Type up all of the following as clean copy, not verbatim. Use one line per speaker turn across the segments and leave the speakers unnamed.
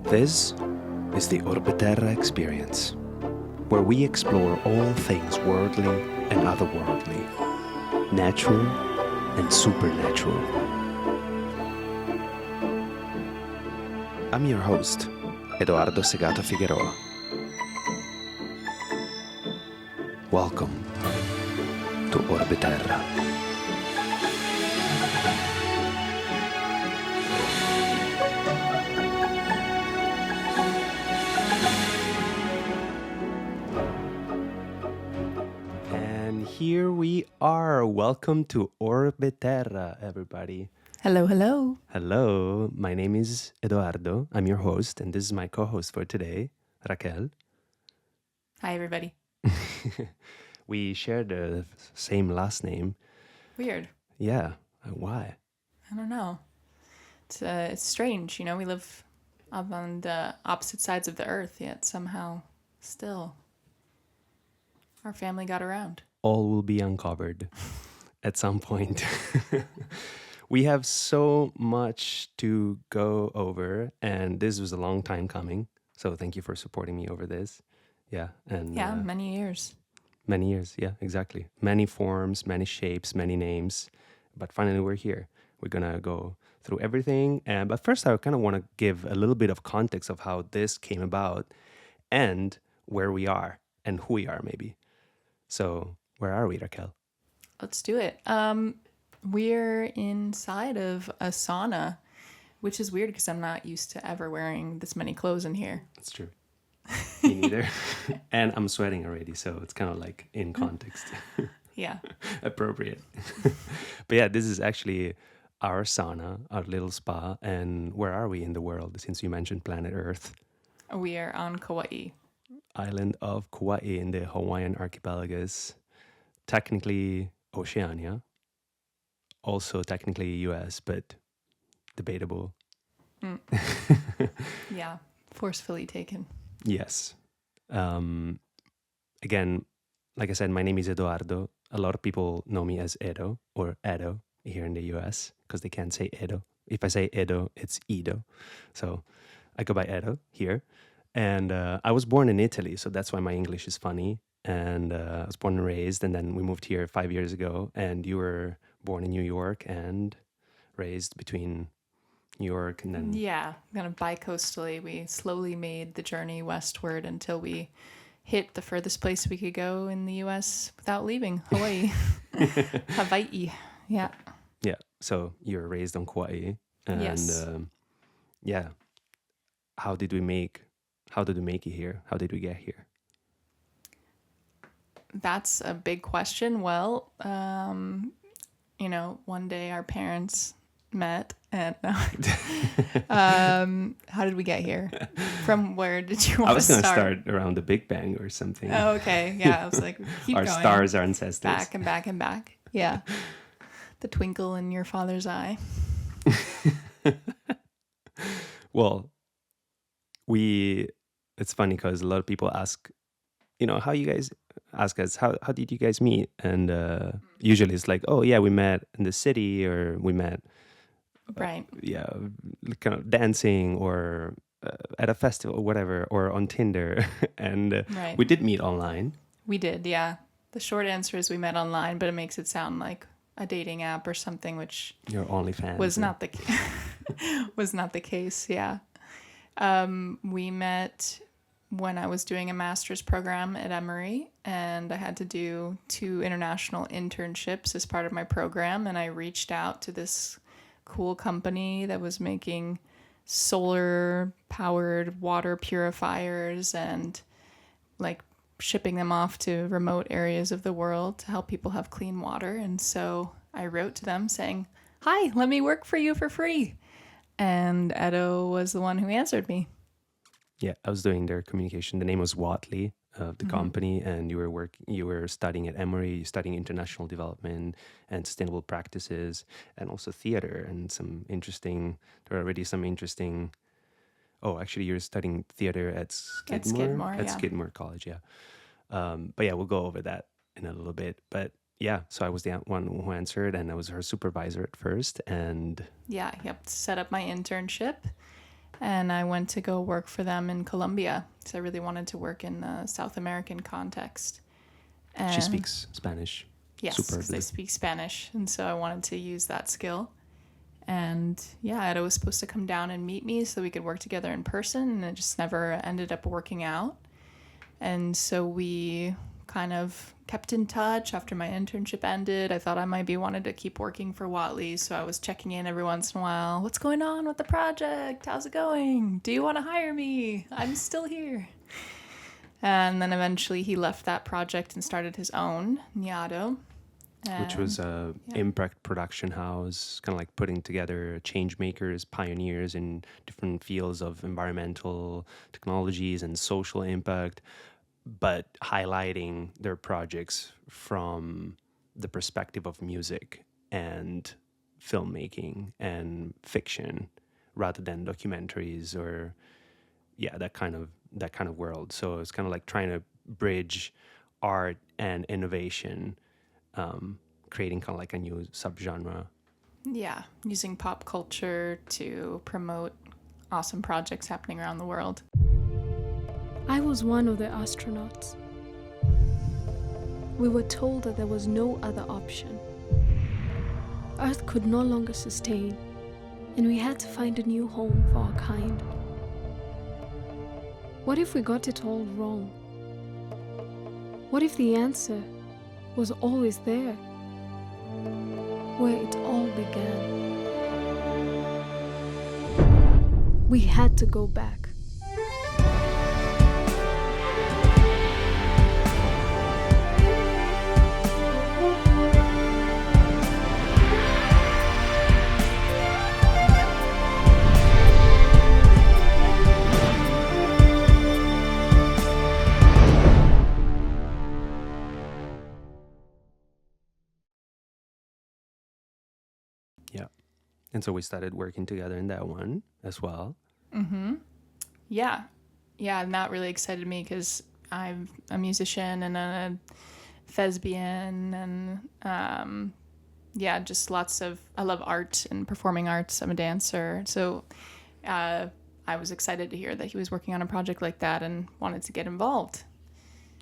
This is the Orbeterra experience, where we explore all things worldly and otherworldly, natural and supernatural. I'm your host, Eduardo Segata Figueroa. Welcome to Orbeterra. And here we are. Welcome to Orbeterra, everybody.
Hello, hello.
Hello, my name is Eduardo. I'm your host, and this is my co-host for today, Racquel.
Hi, everybody.
We share the same last name.
Weird.
Yeah, why?
I don't know. It's strange, you know. We live up on the opposite sides of the earth, yet somehow still our family got around.
All will be uncovered at some point. We have so much to go over, and this was a long time coming. So thank you for supporting me over this. Yeah, and
Many years.
Many years, yeah, exactly. Many forms, many shapes, many names. But finally, we're here. We're going to go through everything. But first, I kind of want to give a little bit of context of how this came about and where we are and who we are, maybe. So where are we, Racquel?
Let's do it. We're inside of a sauna, which is weird because I'm not used to ever wearing this many clothes in here.
That's true. Me neither. And I'm sweating already, so it's kind of like in context.
Yeah.
Appropriate. But yeah, this is actually our sauna, our little spa. And where are we in the world, since you mentioned planet Earth?
We are on Kauai.
Island of Kauai in the Hawaiian archipelagos. Technically Oceania. Also technically US, but debatable.
Yeah. Forcefully taken.
Yes. Again, like I said, my name is Eduardo. A lot of people know me as Edo or Edo here in the US because they can't say Edo. If I say Edo, it's Edo. So I go by Edo here. And I was born in Italy, so that's why my English is funny. And I was born and raised, and then we moved here 5 years ago. And you were born in New York and raised between New York and then...
Yeah, kind of bi-coastally. We slowly made the journey westward until we hit the furthest place we could go in the U.S. without leaving, Hawaii. Hawaii, yeah.
Yeah, so you were raised on Kauai. And
Yes.
Yeah, how did we make it here? How did we get here?
That's a big question. Well, one day our parents met and how did we get here? From where did you want
I was
to
going to
start?
start around the Big Bang or something.
Oh, okay. Yeah, I was like, keep
Our
going.
stars, our ancestors.
Back and back and back. Yeah. The twinkle in your father's eye.
Well, it's funny because a lot of people ask, how you guys ask us, how did you guys meet? And usually it's like, oh yeah, we met in the city, or we met
Right.
kind of dancing, or at a festival or whatever, or on Tinder. And
Right.
we did meet online.
We did, yeah. The short answer is we met online, but it makes it sound like a dating app or something, which
Your OnlyFans.
was not the was not the case. Yeah, we met when I was doing a master's program at Emory, and I had to do 2 international internships as part of my program. And I reached out to this cool company that was making solar-powered water purifiers and like shipping them off to remote areas of the world to help people have clean water. And so I wrote to them saying, "Hi, let me work for you for free." And Edo was the one who answered me.
Yeah, I was doing their communication. The name was Watley of the company, and you were studying at Emory, studying international development and sustainable practices, and also theater and there are already some interesting. Oh, actually, you're studying theater at Skidmore.
Yeah.
Skidmore College, yeah. But yeah, we'll go over that in a little bit. But yeah, so I was the one who answered, and I was her supervisor at first, and
Yeah, yep. Set up my internship. And I went to go work for them in Colombia because I really wanted to work in the South American context. And
She speaks Spanish.
yes, because they
superbly.
speak Spanish. And so I wanted to use that skill. And yeah, Edo was supposed to come down and meet me so we could work together in person. And it just never ended up working out. And so we kind of kept in touch after my internship ended. I thought I might be wanted to keep working for Watley, so I was checking in every once in a while. What's going on with the project? How's it going? Do you want to hire me? I'm still here. And then eventually he left that project and started his own, Nyado.
Which was a
yeah.
impact production house, kind of like putting together change makers, pioneers in different fields of environmental technologies and social impact, but highlighting their projects from the perspective of music and filmmaking and fiction rather than documentaries or that kind of world. So it's kind of like trying to bridge art and innovation, creating kind of like a new subgenre.
Yeah, using pop culture to promote awesome projects happening around the world.
I was one of the astronauts. We were told that there was no other option. Earth could no longer sustain, and we had to find a new home for our kind. What if we got it all wrong? What if the answer was always there, where it all began? We had to go back.
And so we started working together in that one as well.
Yeah, and that really excited me because I'm a musician and a thespian and just lots of, I love art and performing arts. I'm a dancer. So I was excited to hear that he was working on a project like that and wanted to get involved.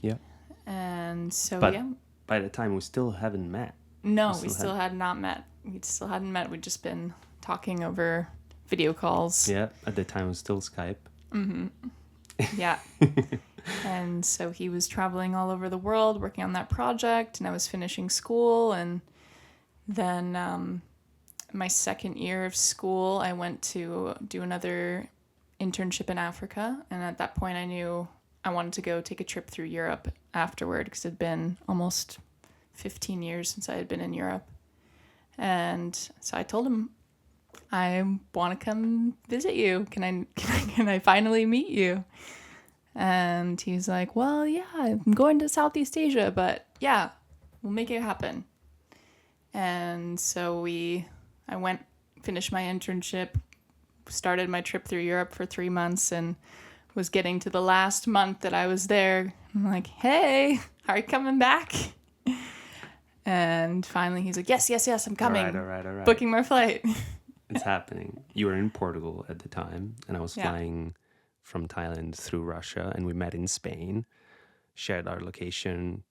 Yeah.
And so,
But by the time we still haven't met.
No, we still had not met. We still hadn't met. We'd just been talking over video calls.
Yeah, at the time it was still Skype.
Mm-hmm. Yeah. And so he was traveling all over the world working on that project, and I was finishing school. And then my second year of school, I went to do another internship in Africa. And at that point, I knew I wanted to go take a trip through Europe afterward because it had been almost 15 years since I had been in Europe. And so I told him, I want to come visit you. Can I finally meet you? And he's like, well, yeah, I'm going to Southeast Asia, but yeah, we'll make it happen. And so I went, finished my internship, started my trip through Europe for 3 months, and was getting to the last month that I was there. I'm like, hey, are you coming back? And finally he's like, yes, I'm coming.
All right.
Booking my flight.
It's happening. You were in Portugal at the time, and I was flying from Thailand through Russia, and we met in Spain, shared our location,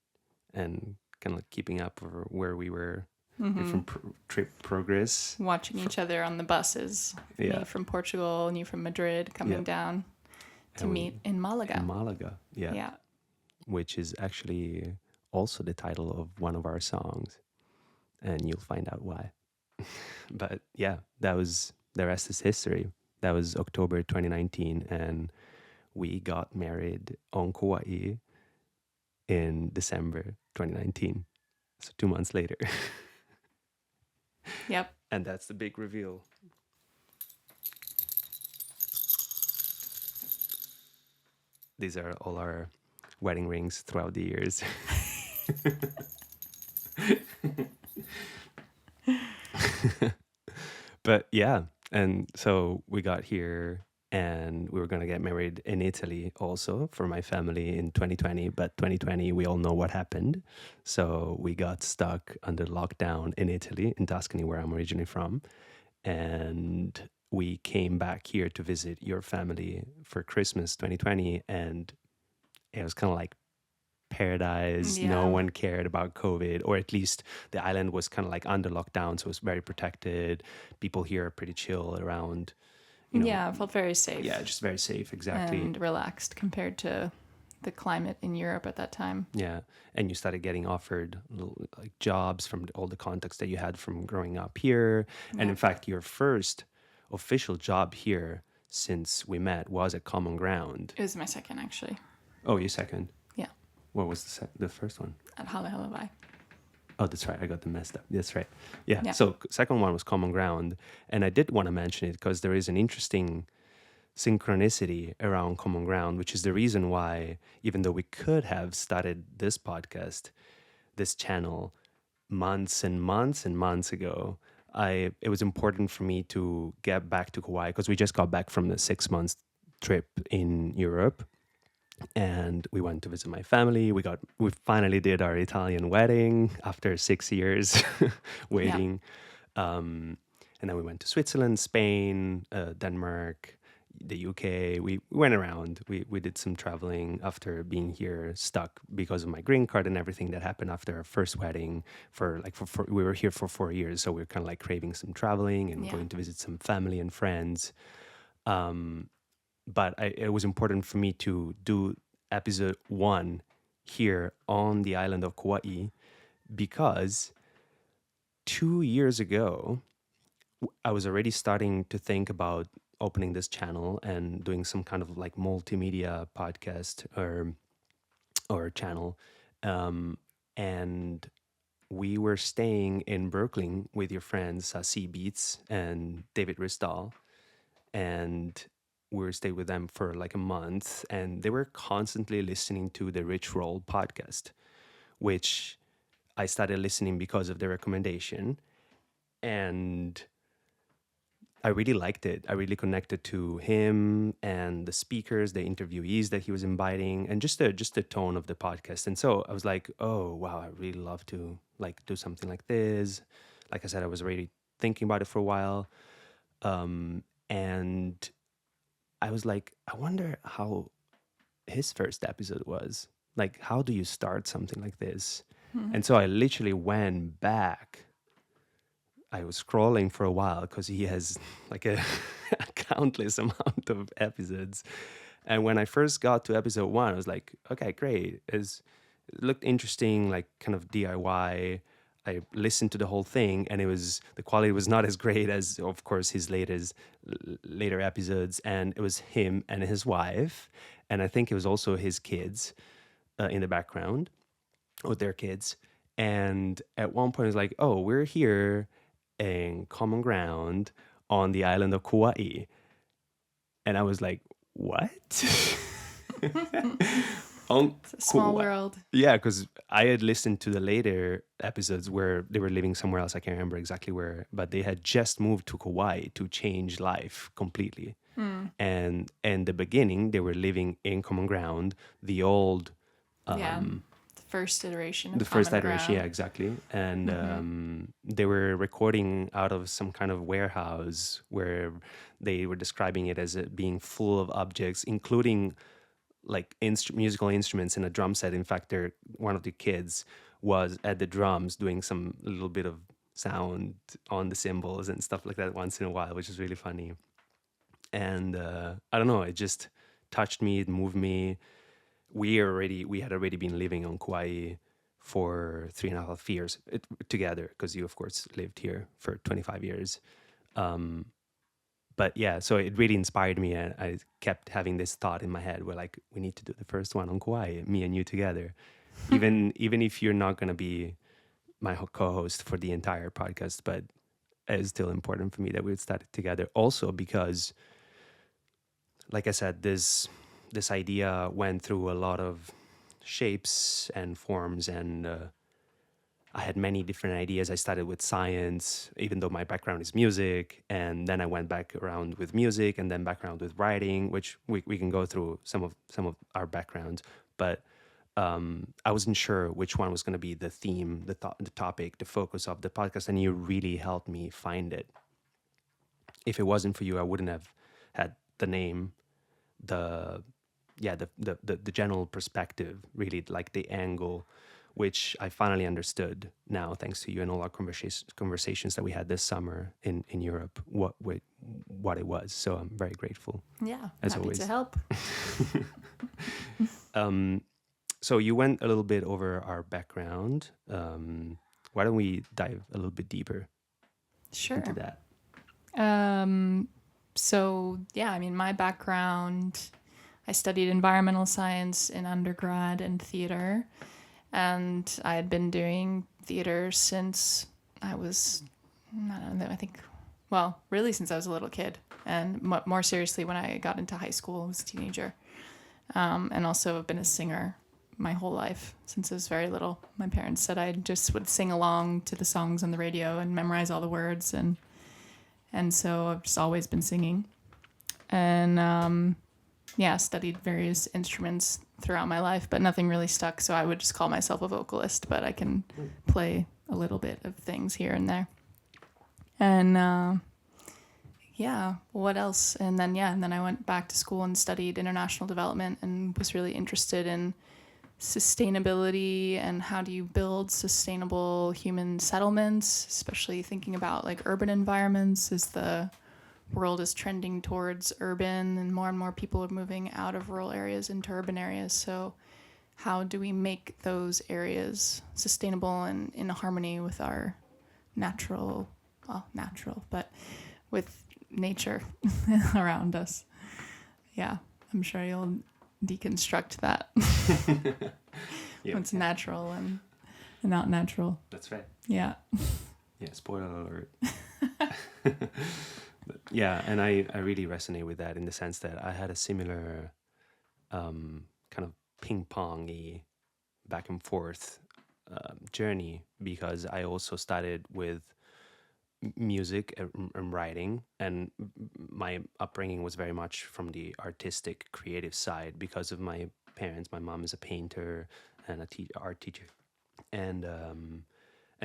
and kind of like keeping up over where we were, different trip progress.
Watching each other on the buses.
Yeah.
Me from Portugal and you from Madrid coming down to meet in Malaga.
In Malaga,
Yeah.
Which is actually also the title of one of our songs, and you'll find out why. But yeah, that was, the rest is history. That was October 2019, and we got married on Kauai in December 2019. So 2 months later.
Yep.
And that's the big reveal. These are all our wedding rings throughout the years. But yeah, and so we got here, and we were going to get married in Italy also for my family in 2020. But 2020, we all know what happened. So we got stuck under lockdown in Italy, in Tuscany, where I'm originally from. And we came back here to visit your family for Christmas 2020, and it was kind of like paradise. No
Yeah.
one cared about COVID, or at least the island was kind of like under lockdown, so it was very protected. People here are pretty chill around,
Yeah, it felt very safe.
Yeah, just very safe, exactly.
And relaxed compared to the climate in Europe at that time.
Yeah, and you started getting offered like jobs from all the contacts that you had from growing up here. And in fact, your first official job here since we met was at Common Ground.
It was my second, actually.
Oh, your second?
Yeah.
What was the first one?
At Halle Halle.
Oh, that's right. I got them messed up. That's right. Yeah. So second one was Common Ground. And I did want to mention it because there is an interesting synchronicity around Common Ground, which is the reason why, even though we could have started this podcast, this channel, months and months and months ago, it was important for me to get back to Kauai because we just got back from the 6 months trip in Europe. And we went to visit my family. We finally did our Italian wedding after 6 years waiting. And then we went to Switzerland, Spain, Denmark, the UK. We went around. We did some traveling after being here stuck because of my green card and everything that happened after our first wedding. We were here for 4 years, so we were kind of like craving some traveling and going to visit some family and friends. But it was important for me to do episode 1 here on the island of Kauai because 2 years ago, I was already starting to think about opening this channel and doing some kind of like multimedia podcast or channel. And we were staying in Brooklyn with your friends, Zazie, Beets, and David Rysdahl. And we stayed with them for like a month, and they were constantly listening to the Rich Roll podcast, which I started listening because of their recommendation. And I really liked it. I really connected to him and the speakers, the interviewees that he was inviting, and just the tone of the podcast. And so I was like, oh, wow, I really love to like do something like this. Like I said, I was already thinking about it for a while. And I was like, I wonder how his first episode was. Like, how do you start something like this? And so I literally went back. I was scrolling for a while because he has like a countless amount of episodes. And when I first got to episode 1, I was like, okay, great. It looked interesting, like kind of DIY. I listened to the whole thing, and the quality was not as great as, of course, his later episodes. And it was him and his wife, and I think it was also his kids in the background, or their kids. And at one point, it's like, oh, we're here in Common Ground on the island of Kauai, and I was like, what?
It's a small world.
Yeah, because I had listened to the later episodes where they were living somewhere else. I can't remember exactly where, but they had just moved to Kauai to change life completely. And in the beginning, they were living in Common Ground, the old...
the first iteration of
the first
Common
iteration,
Ground.
yeah, exactly. And they were recording out of some kind of warehouse where they were describing it as being full of objects, including like musical instruments and a drum set. In fact, one of the kids was at the drums doing some little bit of sound on the cymbals and stuff like that once in a while, which is really funny. And I don't know, it just touched me, it moved me. We had already been living on Kauai for 3.5 years together, because you, of course, lived here for 25 years. But yeah, so it really inspired me, and I kept having this thought in my head where like, we need to do the first one on Kauai, me and you together. even if you're not going to be my co-host for the entire podcast, but it's still important for me that we would start it together. Also because, like I said, this idea went through a lot of shapes and forms, and I had many different ideas. I started with science, even though my background is music, and then I went back around with music, and then back around with writing, which we can go through some of our backgrounds. But I wasn't sure which one was going to be the theme, the topic, the focus of the podcast, and you really helped me find it. if it wasn't for you, I wouldn't have had the name, the the general perspective, really, like the angle, which I finally understood now, thanks to you and all our conversations that we had this summer in Europe, what it was. So I'm very grateful.
Yeah,
as
happy
always.
to help.
So you went a little bit over our background. Why don't we dive a little bit deeper
Sure.
into that?
So yeah, I mean, my background, I studied environmental science in undergrad and theater, and I had been doing theater since I was, I don't know, I think, well, really since I was a little kid, and more seriously when I got into high school, I was a teenager, and also I've been a singer my whole life since I was very little. My parents said I just would sing along to the songs on the radio and memorize all the words, and so I've just always been singing, and studied various instruments throughout my life, but nothing really stuck. So I would just call myself a vocalist, but I can play a little bit of things here and there. And what else? And then I went back to school and studied international development and was really interested in sustainability and how do you build sustainable human settlements, especially thinking about like urban environments as the world is trending towards urban and more people are moving out of rural areas into urban areas. So how do we make those areas sustainable and in harmony with our natural, but with nature around us? Yeah, I'm sure you'll deconstruct that. What's natural and not natural.
That's right.
Yeah.
Yeah, spoiler alert. Yeah, and I really resonate with that in the sense that I had a similar kind of ping-pong-y back and forth journey, because I also started with music and writing, and my upbringing was very much from the artistic, creative side because of my parents. My mom is a painter and art teacher, and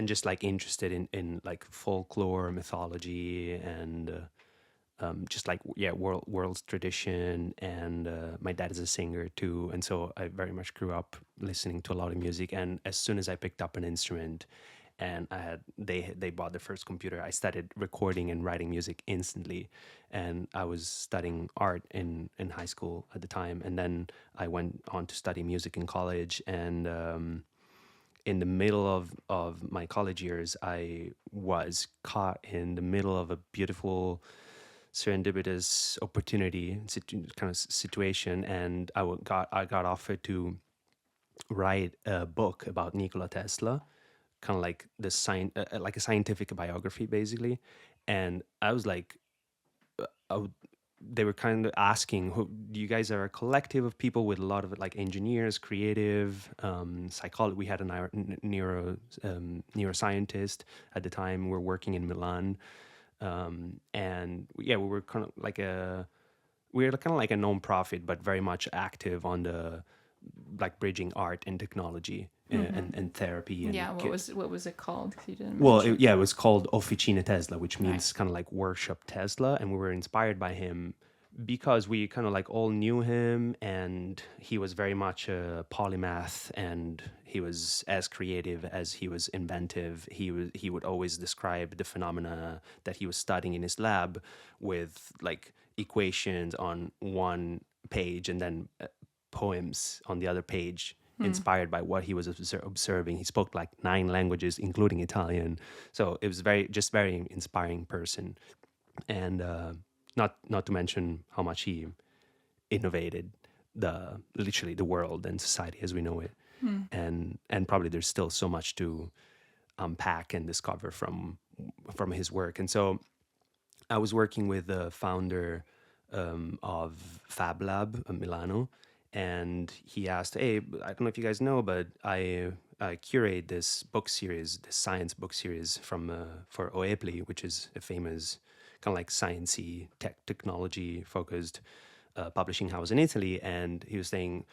just like interested in like folklore, mythology, and just like world's tradition. And my dad is a singer too, and so I very much grew up listening to a lot of music. And as soon as I picked up an instrument and they bought the first computer, I started recording and writing music instantly. And I was studying art in high school at the time, and then I went on to study music in college. And in the middle of my college years, I was caught in the middle of a beautiful serendipitous opportunity kind of situation, and I got offered to write a book about Nikola Tesla, kind of like like a scientific biography basically. And I was like, they were kind of asking, you guys are a collective of people with a lot of like engineers, creative, psychology. We had a neuroscientist at the time. We're working in Milan. And we were kind of like a non-profit, but very much active on the like bridging art and technology and therapy. And
what was it called? 'Cause you didn't
it was called Officina Tesla, which means kind of like workshop Tesla. And we were inspired by him because we kind of like all knew him, and he was very much a polymath, and he was as creative as he was inventive. He would always describe the phenomena that he was studying in his lab with like equations on one page and then poems on the other page, inspired by what he was observing. He spoke like 9 languages, including Italian. So it was very inspiring person. And not to mention how much he innovated literally the world and society as we know it. And probably there's still so much to unpack and discover from his work. And so I was working with the founder of Fab Lab in Milano, and he asked, "Hey, I don't know if you guys know, but I curate this book series, this science book series for Oepli, which is a famous kind of like sciencey technology focused publishing house in Italy." And he was saying,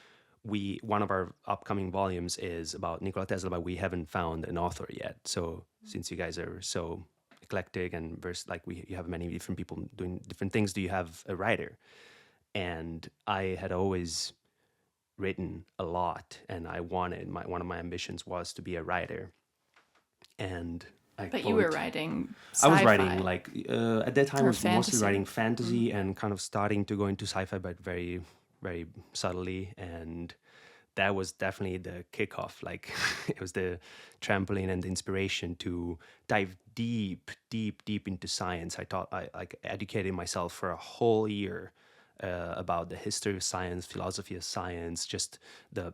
one of our upcoming volumes is about Nikola Tesla, but we haven't found an author yet. So since you guys are so eclectic and verse, like you have many different people doing different things. Do you have a writer? And I had always written a lot, and I wanted one of my ambitions was to be a writer. And
But you were writing
I was
sci-fi.
writing like at that time I
Or
was mostly
fantasy.
writing fantasy and kind of starting to go into sci-fi, but very, very subtly. And that was definitely the kickoff. Like it was the trampoline and the inspiration to dive deep, deep, deep into science. I taught, I like educated myself for a whole year about the history of science, philosophy of science, just the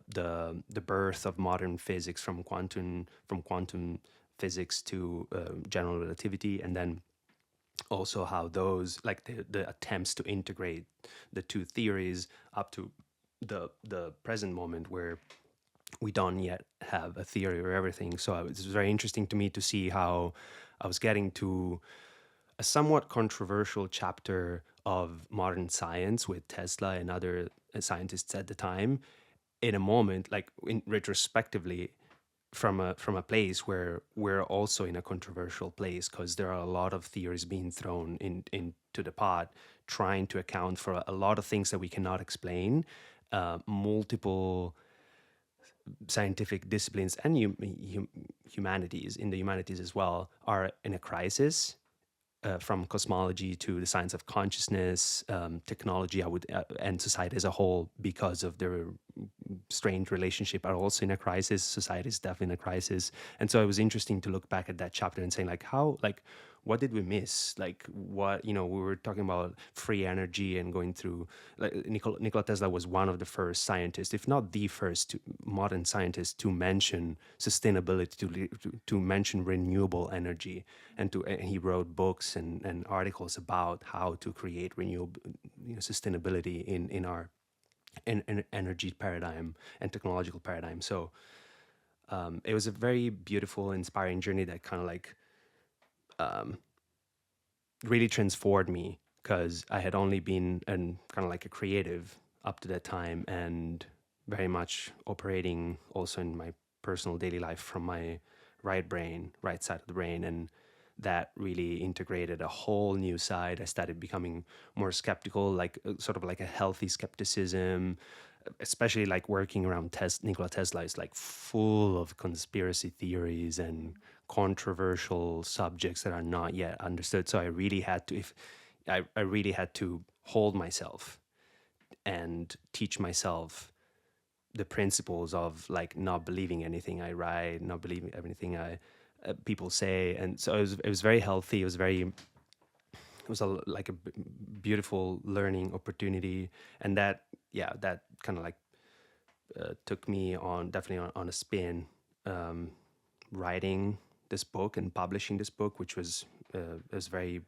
birth of modern physics from quantum physics to general relativity, and then also how those like the attempts to integrate the two theories up to the present moment where we don't yet have a theory of everything. So it was very interesting to me to see how I was getting to a somewhat controversial chapter of modern science with Tesla and other scientists at the time in a moment, like in retrospectively, from a place where we're also in a controversial place because there are a lot of theories being thrown into the pot, trying to account for a lot of things that we cannot explain. Multiple scientific disciplines and humanities, in the humanities as well, are in a crisis. From cosmology to the science of consciousness, technology, and society as a whole, because of their strained relationship, are also in a crisis. Society is definitely in a crisis, and so it was interesting to look back at that chapter and saying, like, how, like, what did we miss? Like, what, we were talking about free energy and going through, like, Nikola Tesla was one of the first scientists, if not the first modern scientist to mention sustainability, to mention renewable energy, and he wrote books and articles about how to create renewable, sustainability in our energy paradigm and technological paradigm. So it was a very beautiful, inspiring journey that kind of like really transformed me, because I had only been kind of like a creative up to that time, and very much operating also in my personal daily life from my right side of the brain. And that really integrated a whole new side. I started becoming more skeptical, like sort of like a healthy skepticism, especially like working around Nikola Tesla is like full of conspiracy theories and controversial subjects that are not yet understood. So I really had to, I really had to hold myself and teach myself the principles of like not believing anything I write, not believing everything people say. And so it was very healthy. It was like a beautiful learning opportunity, and that kind of like took me on, definitely on a spin, writing this book and publishing this book, which was very,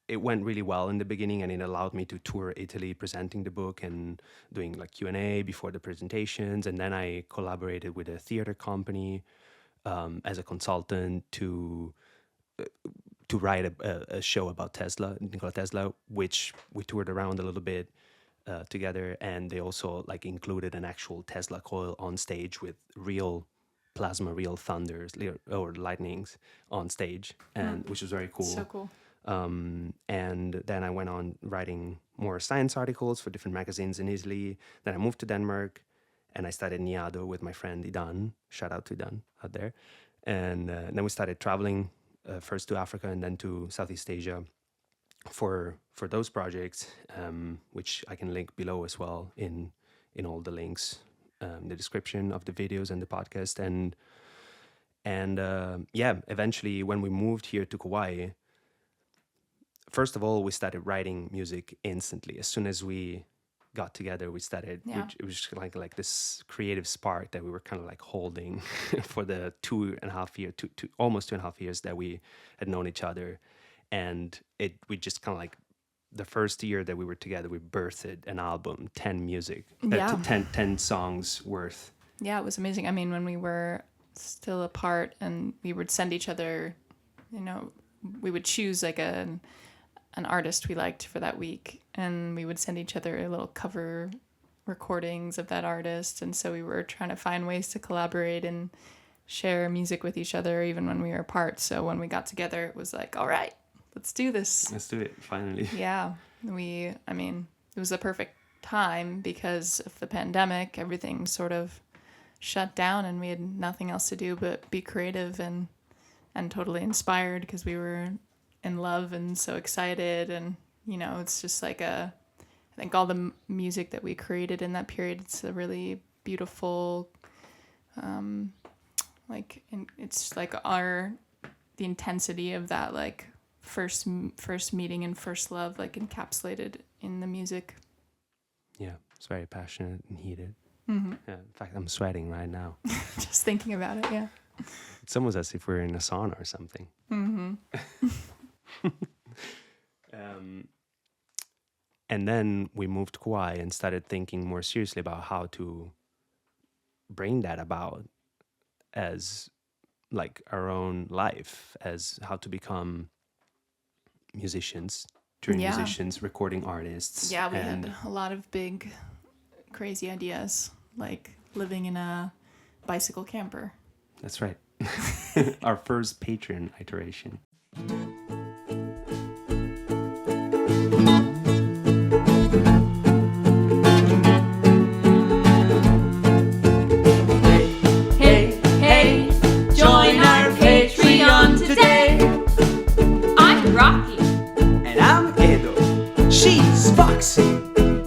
it went really well in the beginning, and it allowed me to tour Italy presenting the book and doing like Q&A before the presentations. And then I collaborated with a theater company as a consultant to write a show about Nikola Tesla, which we toured around a little bit together. And they also like included an actual Tesla coil on stage with real plasma, real thunders or lightnings on stage, and which was very cool.
So cool.
And then I went on writing more science articles for different magazines in Italy. Then I moved to Denmark, and I started Nyado with my friend Idan. Shout out to Idan out there. And then we started traveling first to Africa and then to Southeast Asia for those projects, which I can link below as well in all the links, the description of the videos and the podcast. And eventually when we moved here to Kauai, first of all, we started writing music instantly. As soon as we got together, we started, it was just like this creative spark that we were kind of like holding for the almost 2.5 years that we had known each other. And we just kind of like, the first year that we were together, we birthed an album, 10 songs worth.
Yeah, it was amazing. I mean, when we were still apart and we would send each other, we would choose like an artist we liked for that week, and we would send each other little cover recordings of that artist. And so we were trying to find ways to collaborate and share music with each other even when we were apart. So when we got together, it was like, all right, let's do this.
Let's do it, finally.
Yeah. It was the perfect time because of the pandemic. Everything sort of shut down and we had nothing else to do but be creative and totally inspired because we were in love and so excited. And, it's just like I think all the music that we created in that period, it's a really beautiful, it's like the intensity of that, like first meeting and first love, like encapsulated in the music.
Yeah, it's very passionate and heated.
Mm-hmm.
Yeah, in fact, I'm sweating right now.
Just thinking about it, yeah.
It's almost as if we're in a sauna or something.
Mm-hmm.
And then we moved to Kauai and started thinking more seriously about how to bring that about as like our own life, as how to become musicians, touring musicians, recording artists.
Yeah, we had a lot of big, crazy ideas, like living in a bicycle camper.
That's right. Our first Patreon iteration.
Hey, join our Patreon today.
I'm Rocky.
And I'm Edo. She's Foxy.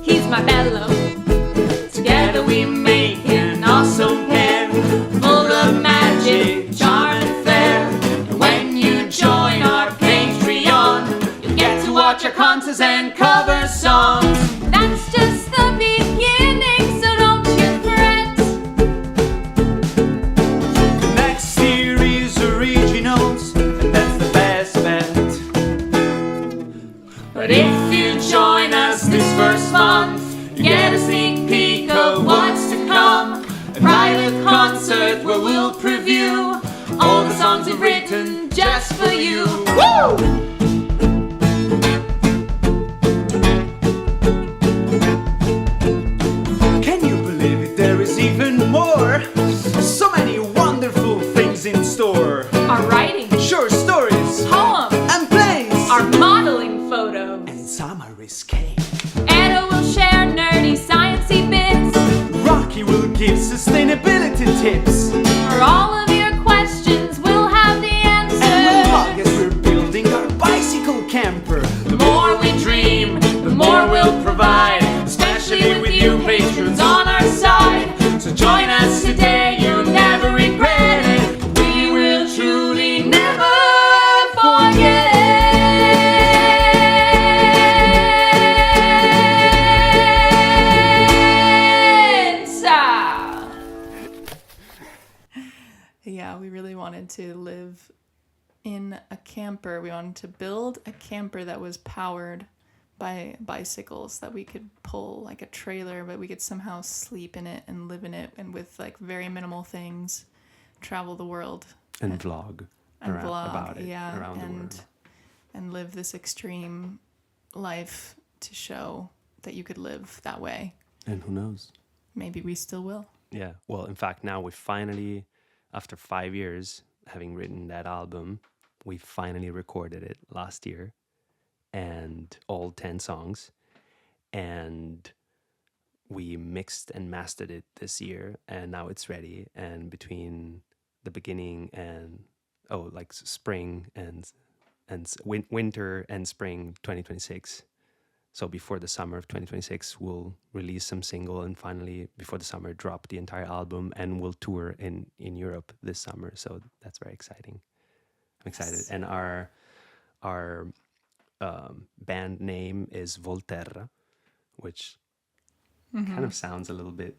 He's my bellow.
Together we make an awesome pair, full of magic, charm, and flair. And when you join our Patreon, you get to watch our concerts and cover songs.
That's just the beginning, so don't you fret.
The next series originals, and that's the best bet. But if you join us this first month, you get a sneak peek of what's to come. A private concert where we'll preview all the songs we've written just for you. Woo! Can you believe it? There is even more. So many wonderful things in store.
Our writing,
Short stories
poems,
and plays
our modeling photos.
and some are risque.
Anna will share nerdy sciencey bits.
Rocky will give sustainability tips.
For all of your questions, we'll have the
And we'll
answer.
talk as we're building our bicycle camper. The more we dream, the more we'll provide, especially with you patrons on our side. So join us today, you'll never regret it. We will truly never forget it.
Yeah, we really wanted to live in a camper. We wanted to build a camper that was powered by bicycles, that we could pull like a trailer, but we could somehow sleep in it and live in it, and with like very minimal things, travel the world
And vlog.
and
around,
vlog,
about it
yeah,
around the world.
and live this extreme life to show that you could live that way.
And who knows?
Maybe we still will.
Yeah. Well, in fact, now we finally, after 5 years having written that album, we finally recorded it last year, and all 10 songs. And we mixed and mastered it this year, and now it's ready. And between the beginning and spring and winter and spring 2026, so before the summer of 2026, we'll release some single, and finally before the summer drop the entire album, and we'll tour in Europe this summer. So that's very exciting. I'm excited.
Yes.
And our band name is Volterra, which kind of sounds a little bit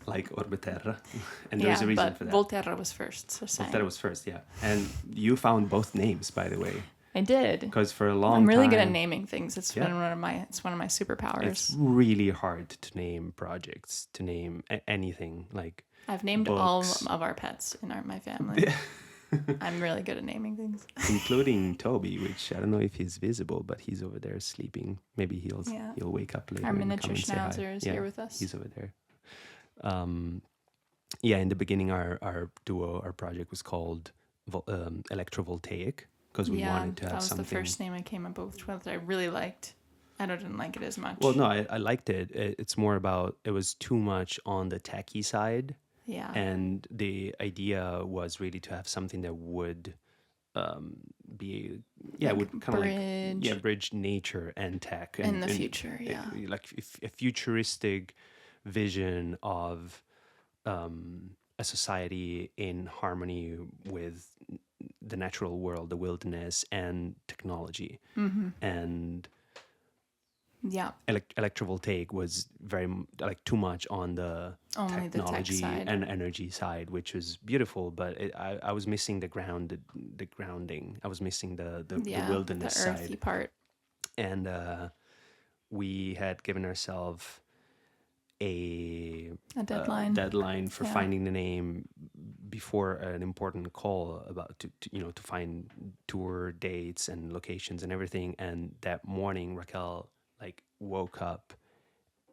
like Orbeterra. And there's a reason
but
for that.
Volterra was first. So
Volterra was first, yeah. And you found both names, by the way,
I did.
because for a long
I'm really
time,
good at naming things. It's
Yeah.
been one of my superpowers.
it's really hard to name projects, to name anything like
I've named
books.
all of our pets in my family. I'm really good at naming things.
including Tobi, which I don't know if he's visible, but he's over there sleeping. Maybe he'll wake up later.
Our
and
miniature
come and say hi.
schnauzer is
Yeah,
here with us.
He's over there. yeah, in the beginning, our duo, our project was called Electrovoltaic because we wanted to
that
have
was
something.
the first name I came up with that I really liked. Edo didn't like it as much.
Well, no, I liked it. It's more about it was too much on the techie side,
Yeah.
and the idea was really to have something that would be would kind of like bridge nature and tech
in the future, yeah.
like a futuristic vision of a society in harmony with the natural world, the wilderness, and technology. And
yeah,
electrovoltaic was like too much on the
only
technology
the tech side.
and energy side, which was beautiful, but I was missing the grounding. I was missing the wilderness
the earthy
side
part.
And we had given ourselves a
deadline
for finding the name before an important call about to find tour dates and locations and everything. And that morning, Racquel like woke up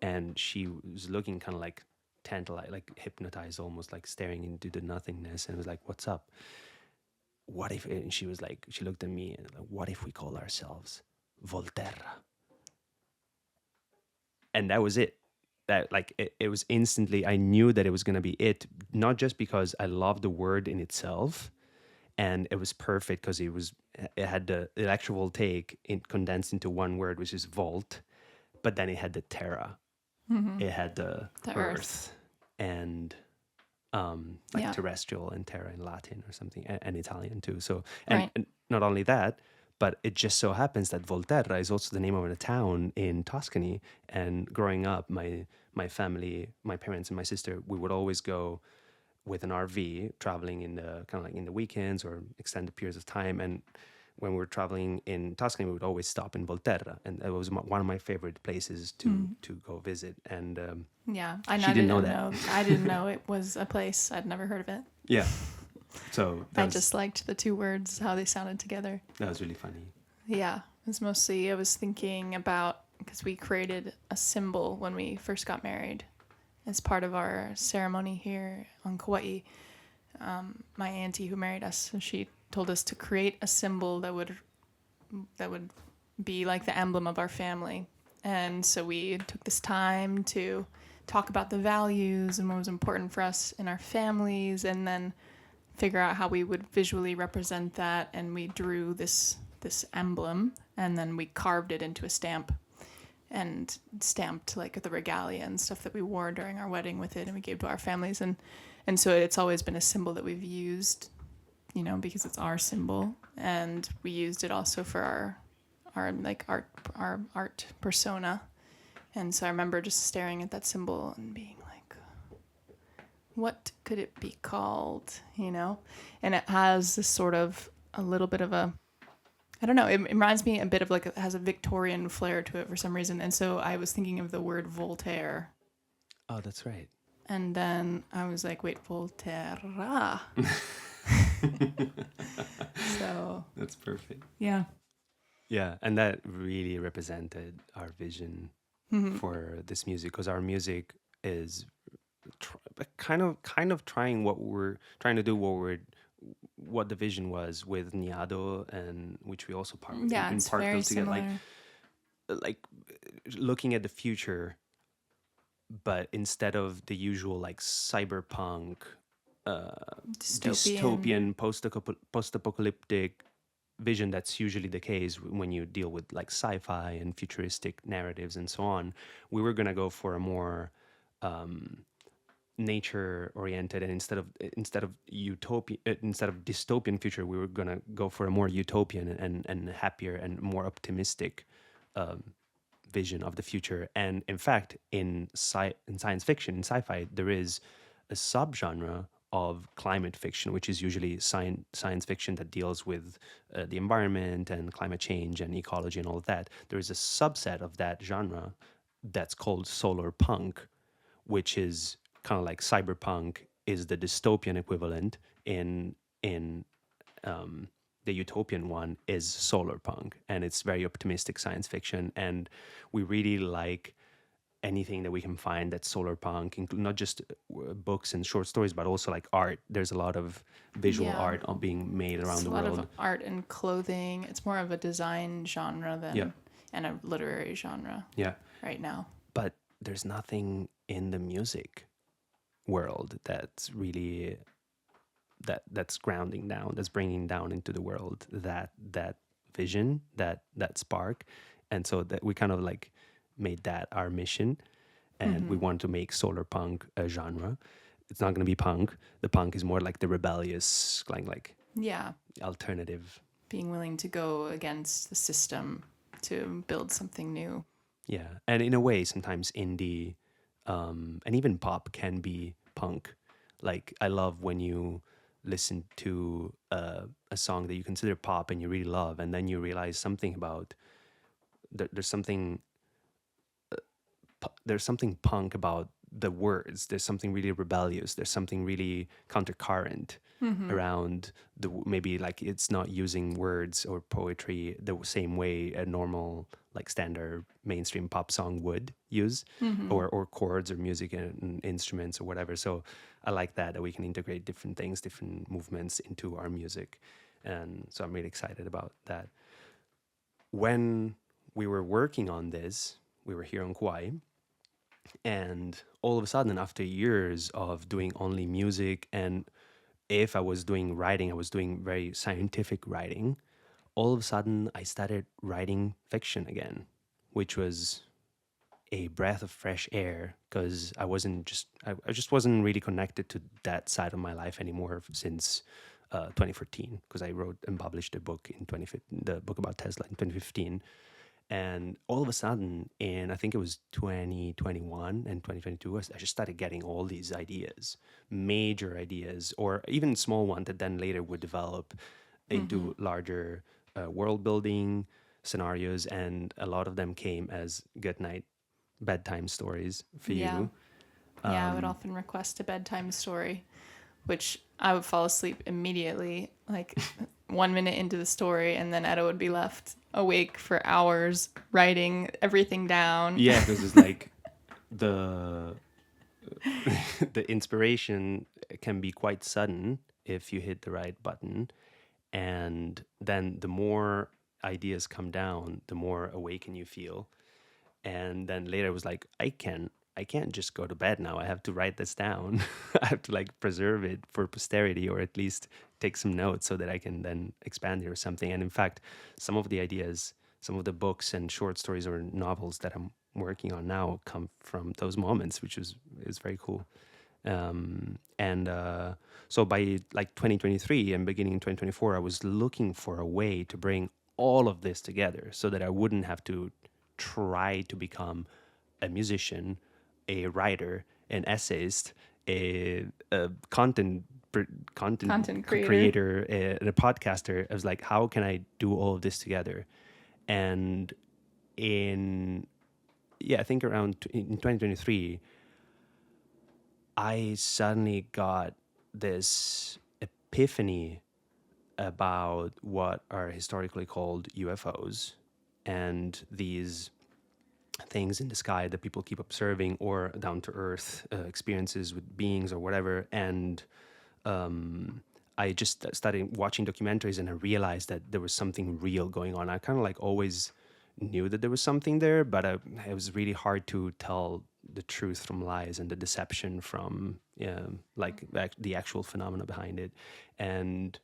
and she was looking kind of like tantalized, like hypnotized, almost like staring into the nothingness, and was like, "What's up? What if?" And she was like, she looked at me and like, "What if we call ourselves Volterra?" And that was it. That like it was instantly, I knew that it was going to be it, not just because I love the word in itself, and it was perfect because it had the electrovoltaic condensed into one word, which is volt, but then it had the terra, it had the earth, and terrestrial and terra in Latin or something, and Italian too. So and not only that, but it just so happens that Volterra is also the name of a town in Tuscany. And growing up, my family, my parents and my sister, we would always go with an RV, traveling in the kind of like in the weekends or extended periods of time. And when we were traveling in Tuscany, we would always stop in Volterra, and it was one of my favorite places to go visit. And
I didn't know that. I didn't know it was a place. I'd never heard of it.
Yeah. So
I just liked the two words, how they sounded together.
That was really funny.
Yeah, it was mostly, I was thinking about, because we created a symbol when we first got married as part of our ceremony here on Kauai. My auntie who married us, she told us to create a symbol that would be like the emblem of our family. And so we took this time to talk about the values and what was important for us in our families, and then figure out how we would visually represent that. And we drew this emblem, and then we carved it into a stamp and stamped like the regalia and stuff that we wore during our wedding with it, and we gave to our families. And so it's always been a symbol that we've used, because it's our symbol. And we used it also for our art persona. And so I remember just staring at that symbol and being like, what could it be called, And it has this sort of a little bit of a, I don't know, it reminds me a bit of like, it has a Victorian flair to it for some reason. And so I was thinking of the word Voltaire.
Oh, that's right.
And then I was like, wait, Volterra. So.
That's perfect.
Yeah.
Yeah, and that really represented our vision for this music, because our music is kind of trying what we're trying to do, what the vision was with Nyado, and which we also
it's very similar.
Together, like looking at the future, but instead of the usual like cyberpunk, dystopian post-apocalyptic vision that's usually the case when you deal with like sci-fi and futuristic narratives and so on, we were going to go for a more nature oriented, and instead of dystopian future, we were going to go for a more utopian and happier and more optimistic vision of the future. And in fact, in science fiction, in sci-fi, there is a subgenre of climate fiction, which is usually science fiction that deals with the environment and climate change and ecology and all of that. There is a subset of that genre that's called solarpunk, which is kind of like cyberpunk is the dystopian equivalent. In the utopian one is solarpunk, and it's very optimistic science fiction. And we really like anything that we can find that's solar punk, not just books and short stories, but also like art. There's a lot of visual
Yeah.
art being made around
It's
the
a lot
world.
of art and clothing. It's more of a design genre than
Yeah.
and a literary genre
Yeah.
right now.
But there's nothing in the music world that's really that's grounding down, that's bringing down into the world that vision, that spark. And so that we kind of like made that our mission, and we want to make solar punk a genre. It's not going to be punk. The punk is more like the rebellious, like
Yeah,
alternative.
being willing to go against the system to build something new.
Yeah, and in a way, sometimes indie and even pop can be punk. Like I love when you listen to a song that you consider pop and you really love, and then you realize something about there's something punk about the words. There's something really rebellious. There's something really countercurrent around maybe like it's not using words or poetry the same way a normal like standard mainstream pop song would use, or chords or music and instruments or whatever. So I like that we can integrate different things, different movements into our music, and so I'm really excited about that. When we were working on this, we were here on Kauai. And all of a sudden, after years of doing only music, and if I was doing writing, I was doing very scientific writing. All of a sudden, I started writing fiction again, which was a breath of fresh air because I just wasn't really connected to that side of my life anymore since 2014, because I wrote and published a book in 2015, the book about Tesla in 2015. And all of a sudden, in I think it was 2021 and 2022, I just started getting all these ideas, major ideas, or even small ones that then later would develop into larger world building scenarios. And a lot of them came as good night, bedtime stories for
Yeah.
you.
Yeah, I would often request a bedtime story, which I would fall asleep immediately, like 1 minute into the story, and then Edo would be left awake for hours writing everything down.
Yeah, because it's like the the inspiration can be quite sudden if you hit the right button, and then the more ideas come down, the more awaken you feel. And then later it was like, I can't just go to bed now. I have to write this down. I have to like preserve it for posterity, or at least take some notes so that I can then expand it or something. And in fact, some of the ideas, some of the books and short stories or novels that I'm working on now come from those moments, which is very cool. And so by like 2023 and beginning in 2024, I was looking for a way to bring all of this together so that I wouldn't have to try to become a musician, a writer, an essayist, a content
creator.
creator, a podcaster. I was like, how can I do all of this together? And I think around in 2023, I suddenly got this epiphany about what are historically called UFOs, and these things in the sky that people keep observing, or down to earth experiences with beings or whatever. And I just started watching documentaries, and I realized that there was something real going on. I kind of like always knew that there was something there, but it was really hard to tell the truth from lies and the deception from the actual phenomena behind it. And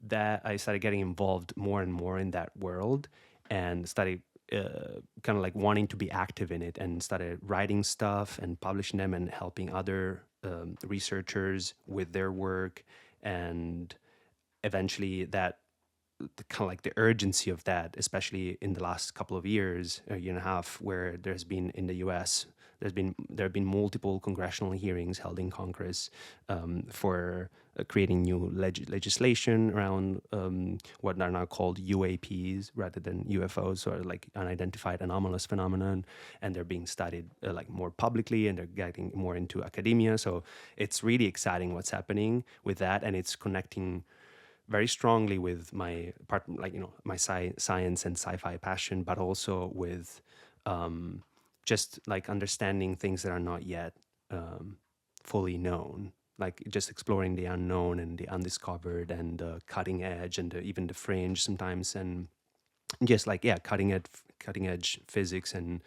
that I started getting involved more and more in that world, and started kind of like wanting to be active in it, and started writing stuff and publishing them and helping other researchers with their work. And eventually that kind of like the urgency of that, especially in the last couple of years, a year and a half, where there's been in the US, there have been multiple congressional hearings held in Congress for creating new legislation around what are now called UAPs rather than UFOs, or like unidentified anomalous phenomenon, and they're being studied like more publicly, and they're getting more into academia. So it's really exciting what's happening with that, and it's connecting very strongly with my part, like, my science and sci-fi passion, but also with just like understanding things that are not yet fully known, like just exploring the unknown and the undiscovered and the cutting edge and even the fringe sometimes, and just like cutting edge physics. And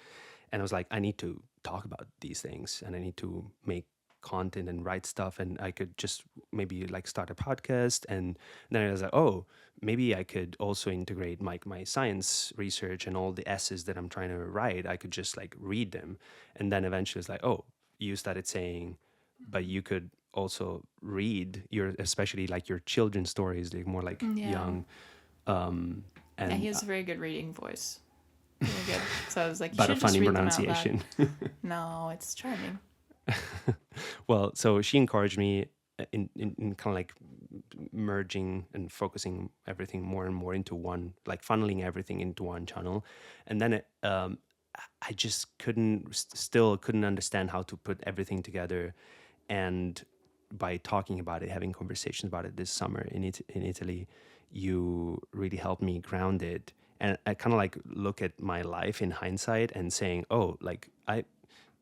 I was like, I need to talk about these things and I need to make content and write stuff, and I could just maybe like start a podcast. And then I was like, oh, maybe I could also integrate my science research and all the essays that I'm trying to write. I could just like read them. And then eventually it's like, oh, you started saying, but you could also read your, especially like your children's stories, like more like young. And
Yeah, he has a very good reading voice. Really good. So I was like, you
but a
should just
funny
read them out loud.
pronunciation.
No, it's charming.
Well, so she encouraged me in kind of like merging and focusing everything more and more into one, like funneling everything into one channel. And then I just still couldn't understand how to put everything together. And by talking about it, having conversations about it this summer in Italy, you really helped me ground it. And I kind of like look at my life in hindsight and saying, oh, like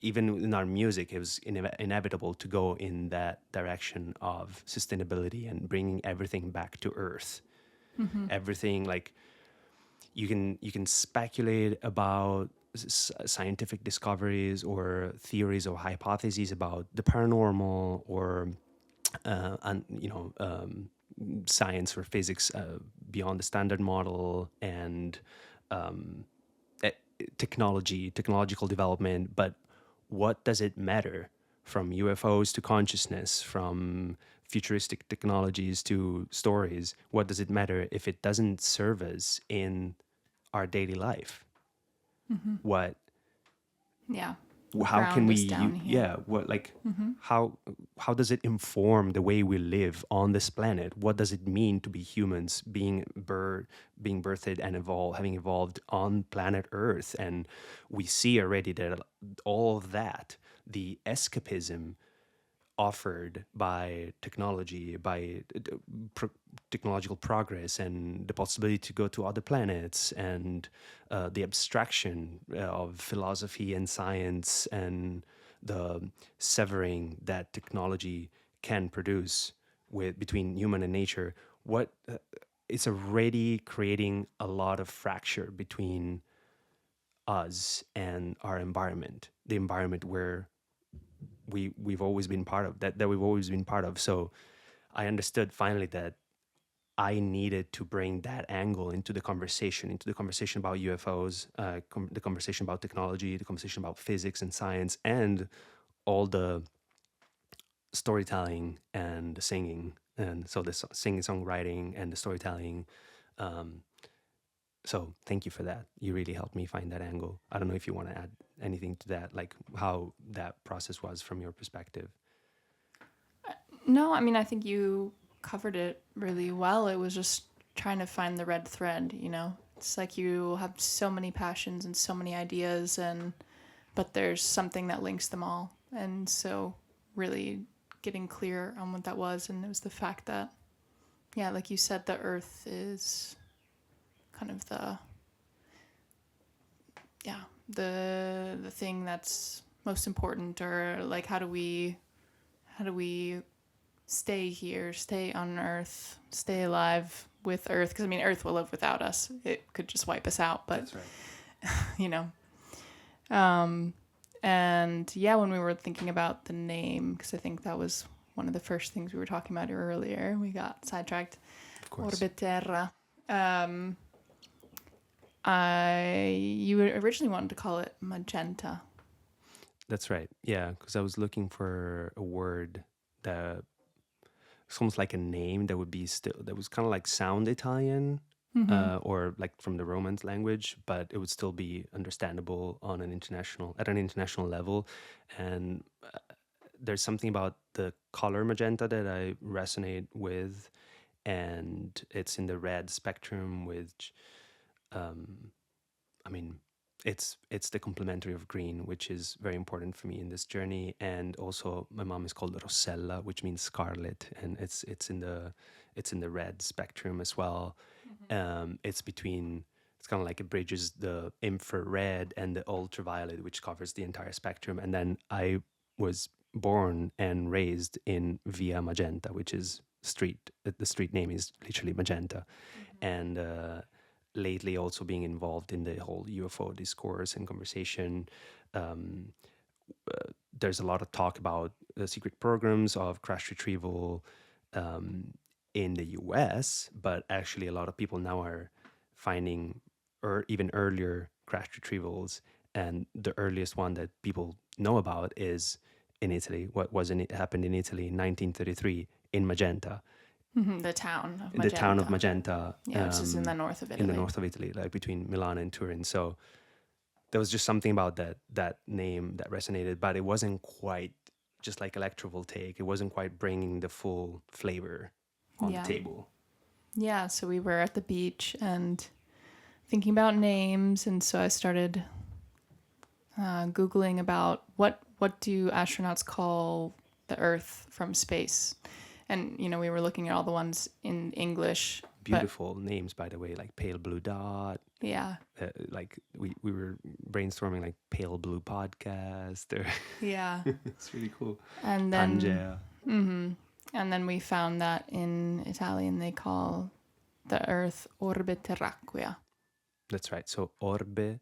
even in our music, it was inevitable to go in that direction of sustainability and bringing everything back to earth. Everything, like you can speculate about scientific discoveries or theories or hypotheses about the paranormal or science or physics beyond the standard model, and technological development. But what does it matter, from UFOs to consciousness, from futuristic technologies to stories? What does it matter if it doesn't serve us in our daily life? What
Yeah.
how
Ground
can we
us down here.
what like how does it inform the way we live on this planet? What does it mean to be humans, being birthed and having evolved on planet Earth? And we see already that all of that, the escapism offered by technology, by technological progress, and the possibility to go to other planets, and the abstraction of philosophy and science, and the severing that technology can produce between human and nature. It's already creating a lot of fracture between us and our environment, the environment where we've always been part of, that we've always been part of. So I understood finally that I needed to bring that angle into the conversation about UFOs, the conversation about technology, the conversation about physics and science, and all the storytelling and the singing, and so the singing-songwriting and the storytelling. So thank you for that. You really helped me find that angle. I don't know if you want to add anything to that, like how that process was from your perspective.
No, I mean, I think you covered it really well. It was just trying to find the red thread, you know? It's like you have so many passions and so many ideas, but there's something that links them all. And so really getting clear on what that was. And it was the fact that, yeah, like you said, the earth is kind of the thing that's most important, or like how do we stay here, stay on earth, stay alive with earth, because I mean earth will live without us. It could just wipe us out, but
That's right.
you know. And yeah, when we were thinking about the name, because I think that was one of the first things we were talking about earlier, we got sidetracked.
Of course.
Orbeterra. You originally wanted to call it magenta.
That's right. Yeah, because I was looking for a word that it's almost like a name that was kind of like sound Italian, or like from the Romance language, but it would still be understandable at an international level. And there's something about the color magenta that I resonate with, and it's in the red spectrum, which I mean, it's the complementary of green, which is very important for me in this journey. And also, my mom is called Rossella, which means scarlet, and it's in the red spectrum as well. It's it's kind of like it bridges the infrared and the ultraviolet, which covers the entire spectrum. And then I was born and raised in Via Magenta, which is the street name is literally Magenta. And lately also being involved in the whole UFO discourse and conversation. There's a lot of talk about secret programs of crash retrieval in the US, but actually a lot of people now are finding even earlier crash retrievals. And the earliest one that people know about is in Italy. Happened in Italy in 1933 in Magenta.
The town of Magenta.
The town of Magenta.
Yeah, which is in the north of Italy.
In the north of Italy, like between Milan and Turin. So there was just something about that name that resonated, but it wasn't quite just like electrovoltaic. It wasn't quite bringing the full flavor on the table.
Yeah, so we were at the beach and thinking about names, and so I started Googling about what do astronauts call the Earth from space. And, you know, we were looking at all the ones in English.
Beautiful names, by the way, like Pale Blue Dot.
Yeah.
Like we were brainstorming like Pale Blue Podcast.
Yeah.
It's really cool.
And then,
Pangea.
And then we found that in Italian they call the Earth Orbeterra.
That's right. So orbe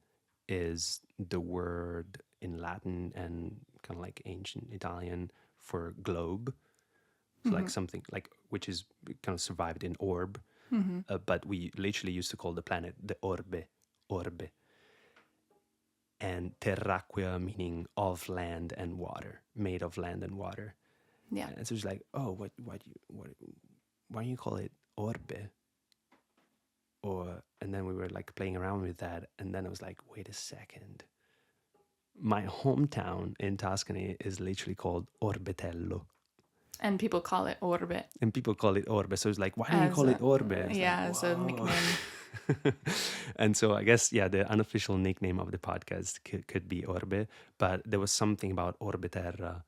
is the word in Latin and kind of like ancient Italian for globe. So like something like, which is kind of survived in orb, but we literally used to call the planet the orbe. And terraquea meaning of land and water, made of land and water.
Yeah.
And so it's like, oh, why don't you call it orbe? And then we were like playing around with that, and then I was like, wait a second. My hometown in Tuscany is literally called Orbetello.
And people call it Orbe.
And people call it Orbe. So it's like, why don't you call it Orbe? It's
yeah,
like,
as a nickname.
And so I guess, the unofficial nickname of the podcast could be Orbe. But there was something about Orbeterra,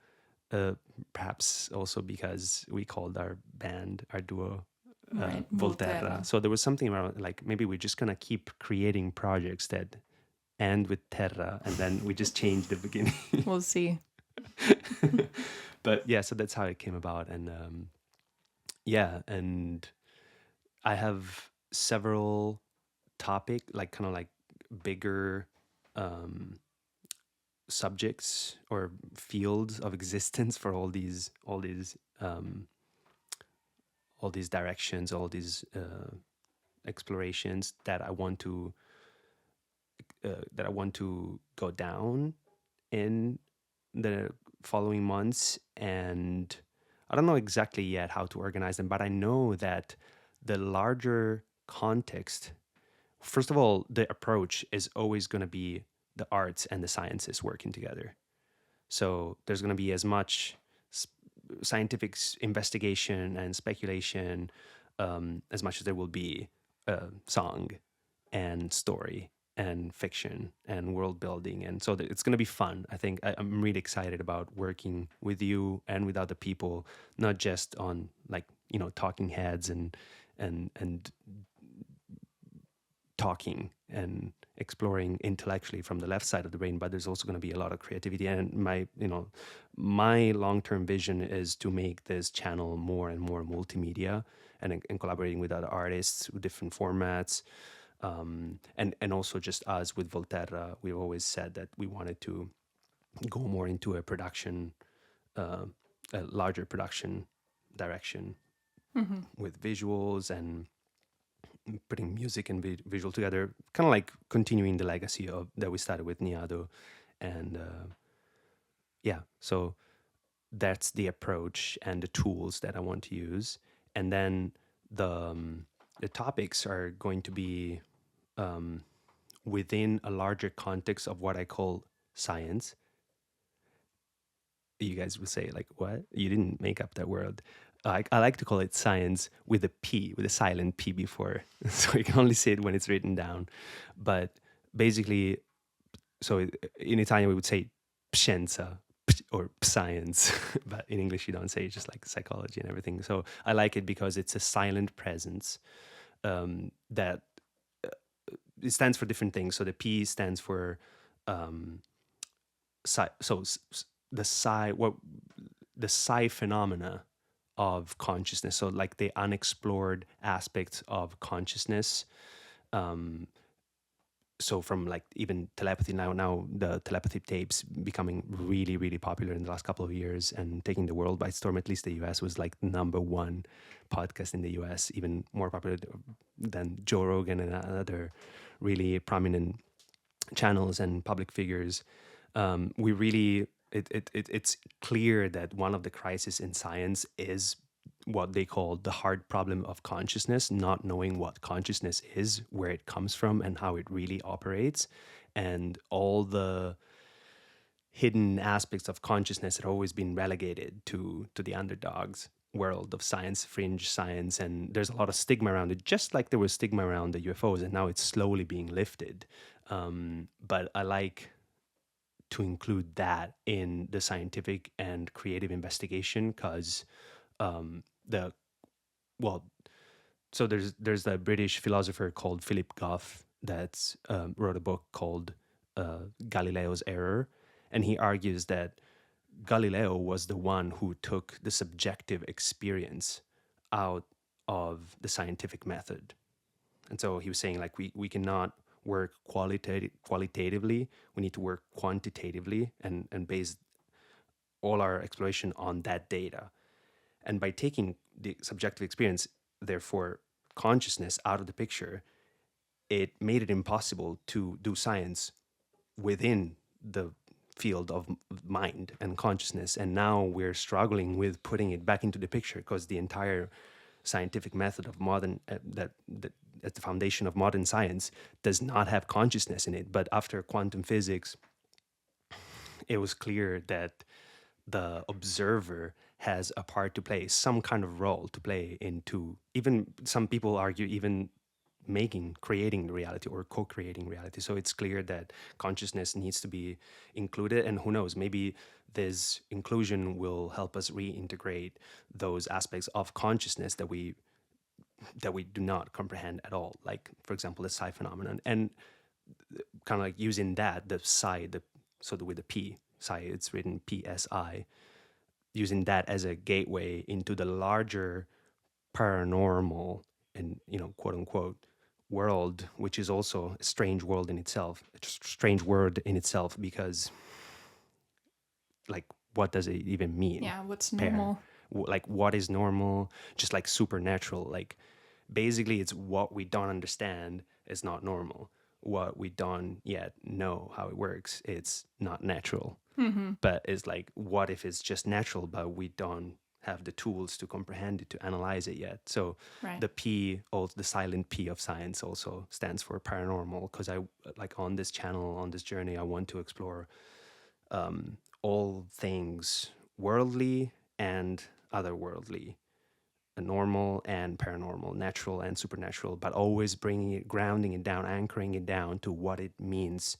perhaps also because we called our band, our duo,
Right,
Volterra.
Volterra.
So there was something around, like, maybe we're just going to keep creating projects that end with terra, and then we just change the beginning.
We'll see.
But yeah, so that's how it came about. And and I have several kind of like bigger subjects or fields of existence for all these directions, all these explorations that I want to go down in the following months. And I don't know exactly yet how to organize them, but I know that the larger context, first of all, the approach is always going to be the arts and the sciences working together. So there's going to be as much scientific investigation and speculation as much as there will be song and story and fiction and world building. And so it's going to be fun. I think I'm really excited about working with you and with other people, not just on talking heads and talking and exploring intellectually from the left side of the brain, but there's also going to be a lot of creativity. And my long-term vision is to make this channel more and more multimedia and collaborating with other artists with different formats. And also just us with Volterra, we've always said that we wanted to go more into a production, a larger production direction with visuals and putting music and visual together, kind of like continuing the legacy that we started with Nyado. And so that's the approach and the tools that I want to use. And then the topics are going to be within a larger context of what I call science. You guys would say, like, what? You didn't make up that word. I like to call it science with a P, with a silent P before. So you can only say it when it's written down. But basically, so in Italian, we would say Pscience or Pscience. But in English, you don't say it, just like psychology and everything. So I like it because it's a silent presence that it stands for different things. So the P stands for the psi phenomena of consciousness. So like the unexplored aspects of consciousness. So from like even telepathy now the telepathy tapes becoming really, really popular in the last couple of years and taking the world by storm. At least the US was like #1 podcast in the US, even more popular than Joe Rogan and other really prominent channels and public figures. We really, it's clear that one of the crises in science is what they call the hard problem of consciousness, not knowing what consciousness is, where it comes from, and how it really operates. And all the hidden aspects of consciousness had always been relegated to the underdogs world of science, fringe science. And there's a lot of stigma around it, just like there was stigma around the UFOs, and now it's slowly being lifted. But I like to include that in the scientific and creative investigation because so there's the British philosopher called Philip Goff that wrote a book called Galileo's Error, and he argues that Galileo was the one who took the subjective experience out of the scientific method. And so he was saying like we cannot work qualitatively, we need to work quantitatively and base all our exploration on that data. And by taking the subjective experience, therefore consciousness, out of the picture, it made it impossible to do science within the field of mind and consciousness. And now we're struggling with putting it back into the picture because the entire scientific method of modern, that at the foundation of modern science, does not have consciousness in it. But after quantum physics, it was clear that the observer has a part to play, some kind of role to play into, even some people argue, even creating reality or co-creating reality. So it's clear that consciousness needs to be included, and who knows, maybe this inclusion will help us reintegrate those aspects of consciousness that we do not comprehend at all, like for example the psi phenomenon, and kind of like using that, the psi, with the P, psi, it's written PSI, using that as a gateway into the larger paranormal and, quote unquote, world, which is also a strange world in itself, a strange word in itself, because like, what does it even mean?
Yeah, what's normal?
Like, what is normal? Just like supernatural. Like, basically, it's what we don't understand is not normal. What we don't yet know how it works, it's not natural.
Mm-hmm.
But it's like, what if it's just natural, but we don't have the tools to comprehend it, to analyze it yet? So
Right.
the P, also the silent P of science, also stands for paranormal, because I, like, on this channel, on this journey, I want to explore all things worldly and otherworldly, normal and paranormal, natural and supernatural, but always grounding it down, anchoring it down to what it means,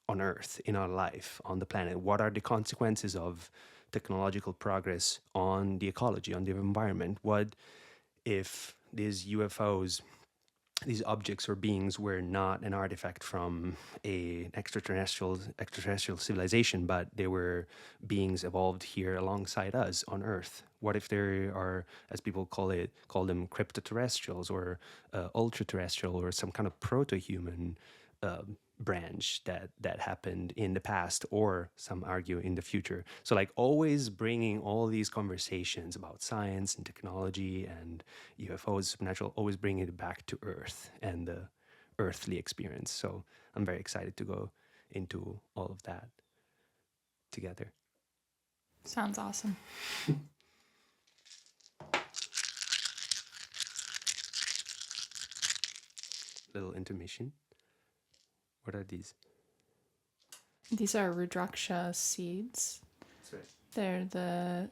on Earth, in our life, on the planet. What are the consequences of technological progress on the ecology, on the environment? What if these UFOs, these objects or beings, were not an artifact from an extraterrestrial civilization, but they were beings evolved here alongside us on Earth? What if there are, as people call them cryptoterrestrials or ultra-terrestrial, or some kind of proto-human branch that happened in the past, or some argue in the future? So like, always bringing all these conversations about science and technology and UFOs, supernatural, always bringing it back to Earth and the earthly experience. So I'm very excited to go into all of that together.
Sounds awesome.
Little intermission. What are these?
These are Rudraksha seeds.
That's right.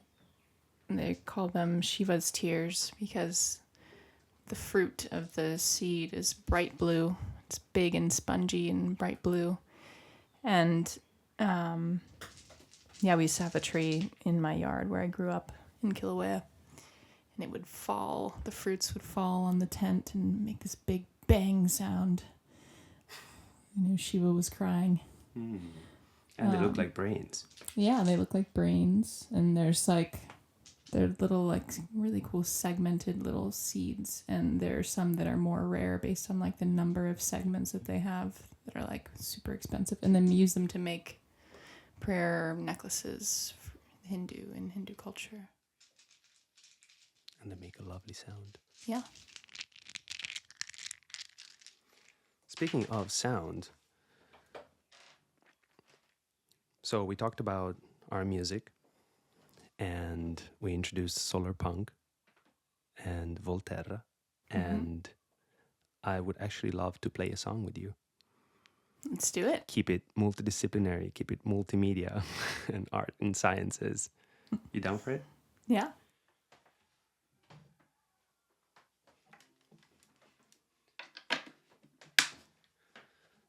They call them Shiva's tears because the fruit of the seed is bright blue. It's big and spongy and bright blue. And we used to have a tree in my yard where I grew up in Kilauea. and it would fall. The fruits would fall on the tent and make this big bang sound. Shiva was crying.
And they look like brains.
Yeah, they look like brains, and they're little really cool segmented little seeds, and there are some that are more rare based on the number of segments that they have that are super expensive, and then we use them to make prayer necklaces for in Hindu culture.
And they make a lovely sound.
Yeah.
Speaking of sound, so we talked about our music, and we introduced solarpunk and Volterra, and I would actually love to play a song with you.
Let's do it.
Keep it multidisciplinary, keep it multimedia and art and sciences. You down for it?
Yeah.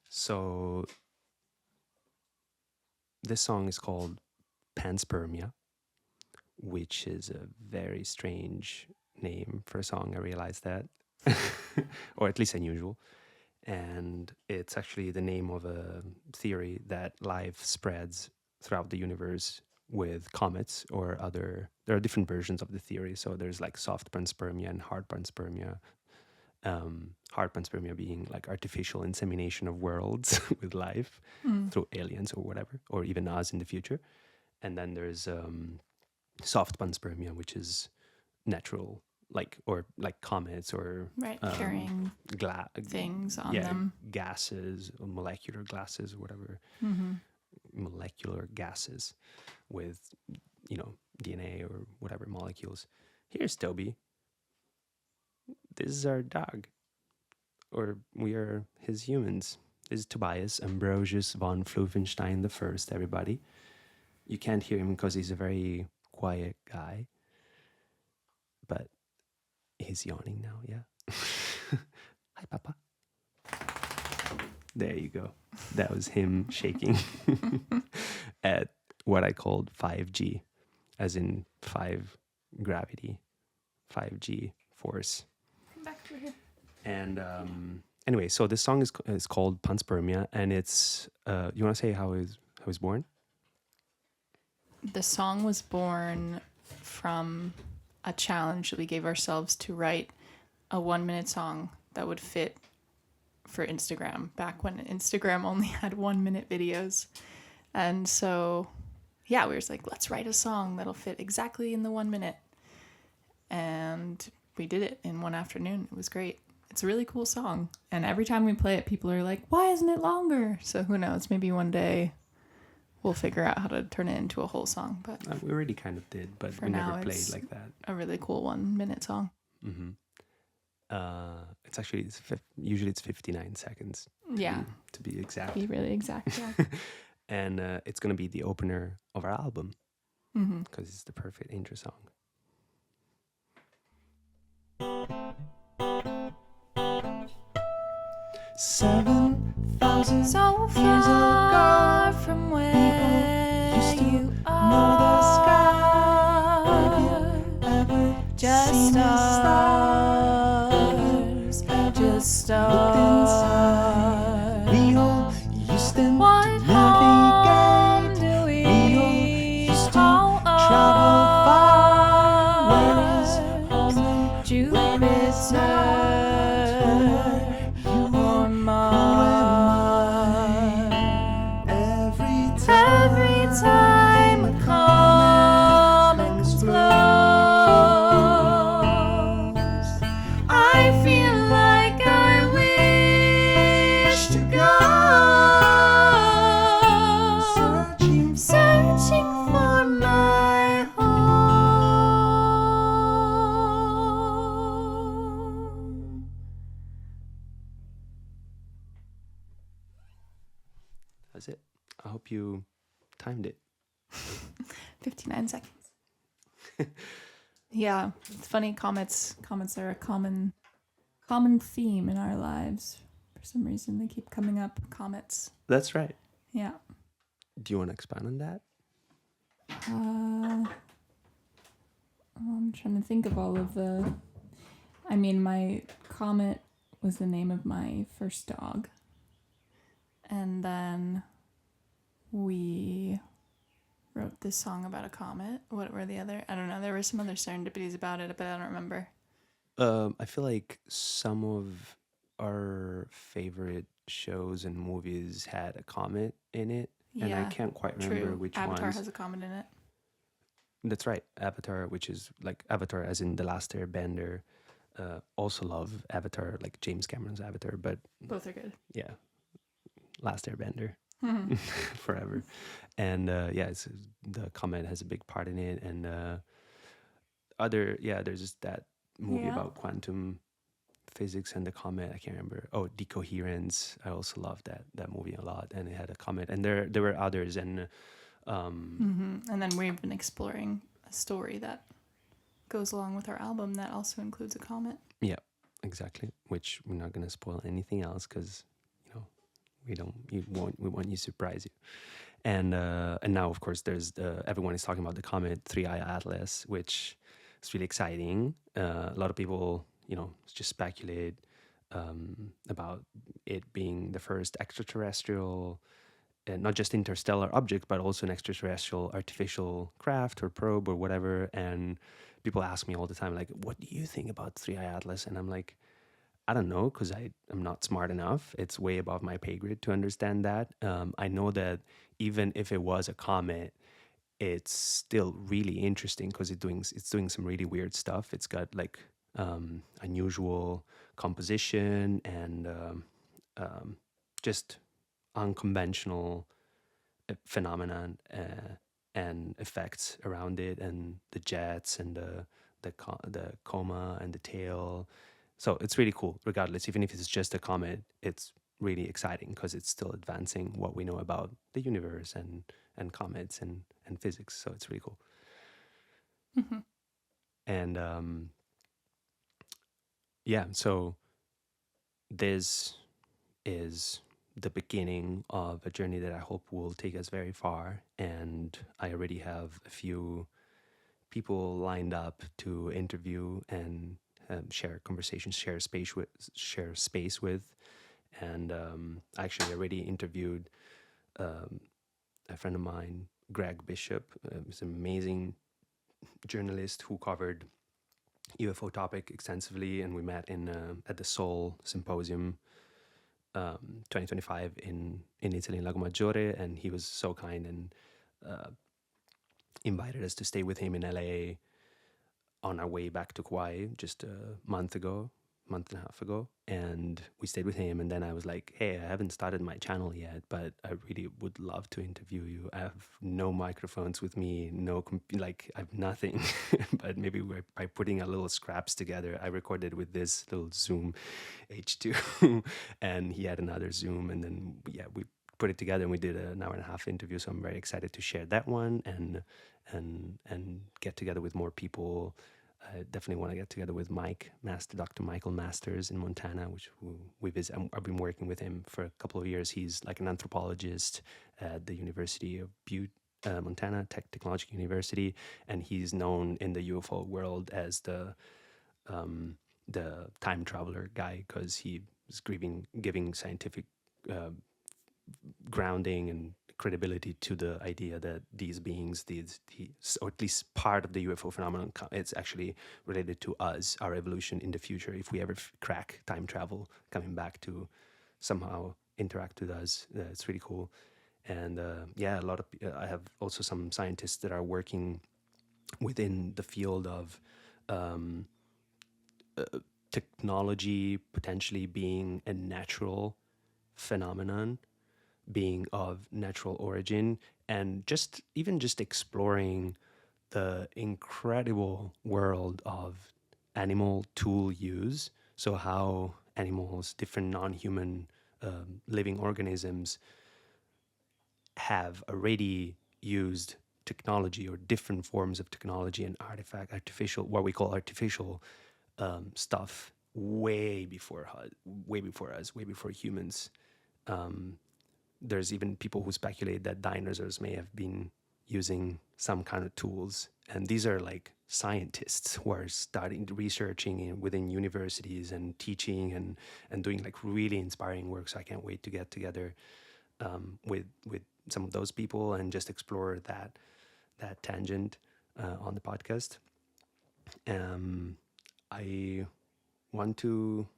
So this song is called Panspermia, which is a very strange name for a song. I realized that, or at least unusual. And it's actually the name of a theory that life spreads throughout the universe with comets or other. There are different versions of the theory. So there's soft panspermia and hard panspermia. Hard panspermia being artificial insemination of worlds with life through aliens or whatever, or even us in the future. And then there's soft panspermia, which is natural, or comets or
carrying things on them,
gases or molecular gases or whatever, molecular gases with DNA or whatever molecules. Here's Tobi. This is our dog, or we are his humans. This is Tobias Ambrosius von Flufenstein the First. Everybody, you can't hear him because he's a very quiet guy, but he's yawning now. Yeah. Hi, Papa. There you go. That was him shaking at what I called 5G, as in 5 gravity, 5G force.
Back to here.
And anyway, so this song is called Panspermia, and it's you want to say how it was born?
The song was born from a challenge that we gave ourselves to write a 1-minute song that would fit for Instagram, back when Instagram only had 1-minute videos. And so, yeah, we were just let's write a song that'll fit exactly in the 1 minute. And we did it in one afternoon. It was great. It's a really cool song. And every time we play it, people are like, why isn't it longer? So who knows? Maybe one day we'll figure out how to turn it into a whole song. But
we already kind of did, but
for
we
now,
never played
it's
like that.
A really cool 1-minute song.
Mm-hmm. It's actually usually it's 59 seconds.
Yeah.
To be exact.
Be really exact. Yeah.
And it's gonna be the opener of our album because it's the perfect intro song. $7,000
So far from where you are, just stars, just stars. What home do we call ours? Jupiter or Mars? Every time a comet explodes, I feel like I wish to go, searching for my home.
That's it. I hope you timed it.
59 seconds. Yeah, it's funny. Comets are a common theme in our lives. For some reason, they keep coming up. Comets.
That's right.
Yeah.
Do you want to expand on that?
I'm trying to think of all of the. I mean, my Comet was the name of my first dog. And then we wrote this song about a comet. What were the other? I don't know. There were some other serendipities about it, but I don't remember.
I feel like some of our favorite shows and movies had a comet in it, and I
Yeah,
can't quite remember
true.
which
Avatar
ones.
has a comet in it.
That's right, Avatar, which is like Avatar as in The Last Airbender. Also love Avatar, like James Cameron's Avatar, but
Both are good.
yeah, Last Airbender forever. And the comet has a big part in it, and there's just that movie
Yeah.
about quantum physics and the comet. I can't remember. Oh, Decoherence. I also loved that movie a lot, and it had a comet, and there were others, and
And then we've been exploring a story that goes along with our album that also includes a comet.
yeah, exactly. Which we're not gonna spoil anything else because we want you to surprise you. And now of course there's everyone is talking about the comet 3i Atlas, which is really exciting. A lot of people just speculate about it being the first extraterrestrial, not just interstellar object, but also an extraterrestrial artificial craft or probe or whatever. And people ask me all the time, like, what do you think about 3i Atlas? And I'm like, I don't know, because I'm not smart enough. It's way above my pay grade to understand that. I know that even if it was a comet, it's still really interesting because it's doing some really weird stuff. It's got like unusual composition and just unconventional phenomenon and effects around it, and the jets and the coma and the tail. So it's really cool. Regardless, even if it's just a comet, it's really exciting because it's still advancing what we know about the universe and comets and physics. So it's really cool. And so this is the beginning of a journey that I hope will take us very far. And I already have a few people lined up to interview and share conversations, share space with. And I actually already interviewed a friend of mine, Greg Bishop. He's an amazing journalist who covered UFO topic extensively, and we met at the Soul Symposium 2025 in Italy, in Lago Maggiore, and he was so kind and invited us to stay with him in LA on our way back to Kauai just a month and a half ago, and we stayed with him. And then I was like, hey, I haven't started my channel yet, but I really would love to interview you. I have no microphones with me, I have nothing. But maybe by putting a little scraps together, I recorded with this little Zoom H2 and he had another Zoom, and then we put it together and we did an hour and a half interview. So I'm very excited to share that one and get together with more people. I definitely want to get together with Dr. Michael Masters in Montana, which we visit. I've been working with him for a couple of years. He's like an anthropologist at the University of Butte, Montana Technological University, and he's known in the UFO world as the time traveler guy because he was giving scientific grounding and credibility to the idea that these beings, or at least part of the UFO phenomenon, it's actually related to us, our evolution in the future. If we ever crack time travel, coming back to somehow interact with us, it's really cool. And a lot of I have also some scientists that are working within the field of technology potentially being a natural phenomenon, being of natural origin, and just exploring the incredible world of animal tool use. So how animals, different non-human living organisms, have already used technology or different forms of technology and what we call artificial stuff way before us, way before humans. There's even people who speculate that dinosaurs may have been using some kind of tools And these are like scientists who are starting researching within universities and teaching and doing like really inspiring work. So I can't wait to get together with some of those people and just explore that tangent on the podcast. I want to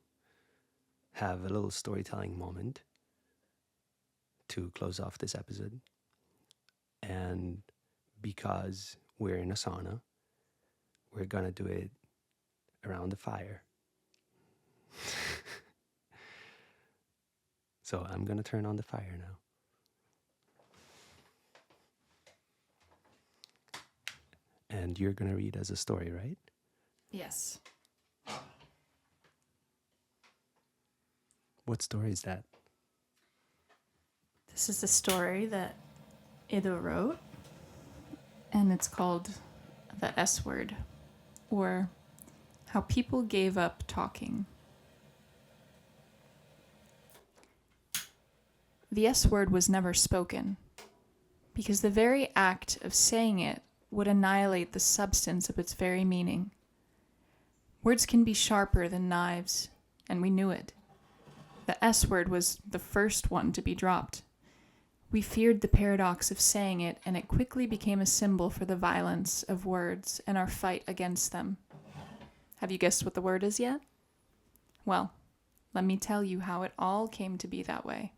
have a little storytelling moment to close off this episode. And because we're in a sauna, we're gonna do it around the fire. So I'm gonna turn on the fire now. And you're gonna read us a story, right?
Yes.
What story is that?
This is a story that Ido wrote, and it's called The S Word, or How People Gave Up Talking. The S word was never spoken, because the very act of saying it would annihilate the substance of its very meaning. Words can be sharper than knives, and we knew it. The S word was the first one to be dropped. We feared the paradox of saying it, and it quickly became a symbol for the violence of words and our fight against them. Have you guessed what the word is yet? Well, let me tell you how it all came to be that way.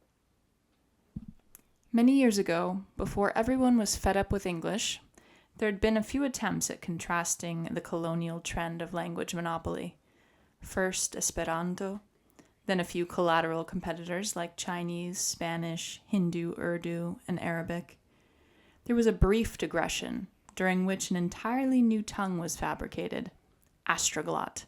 Many years ago, before everyone was fed up with English, there had been a few attempts at contrasting the colonial trend of language monopoly. First Esperanto, then a few collateral competitors like Chinese, Spanish, Hindu, Urdu, and Arabic. There was a brief digression, during which an entirely new tongue was fabricated, Astroglot,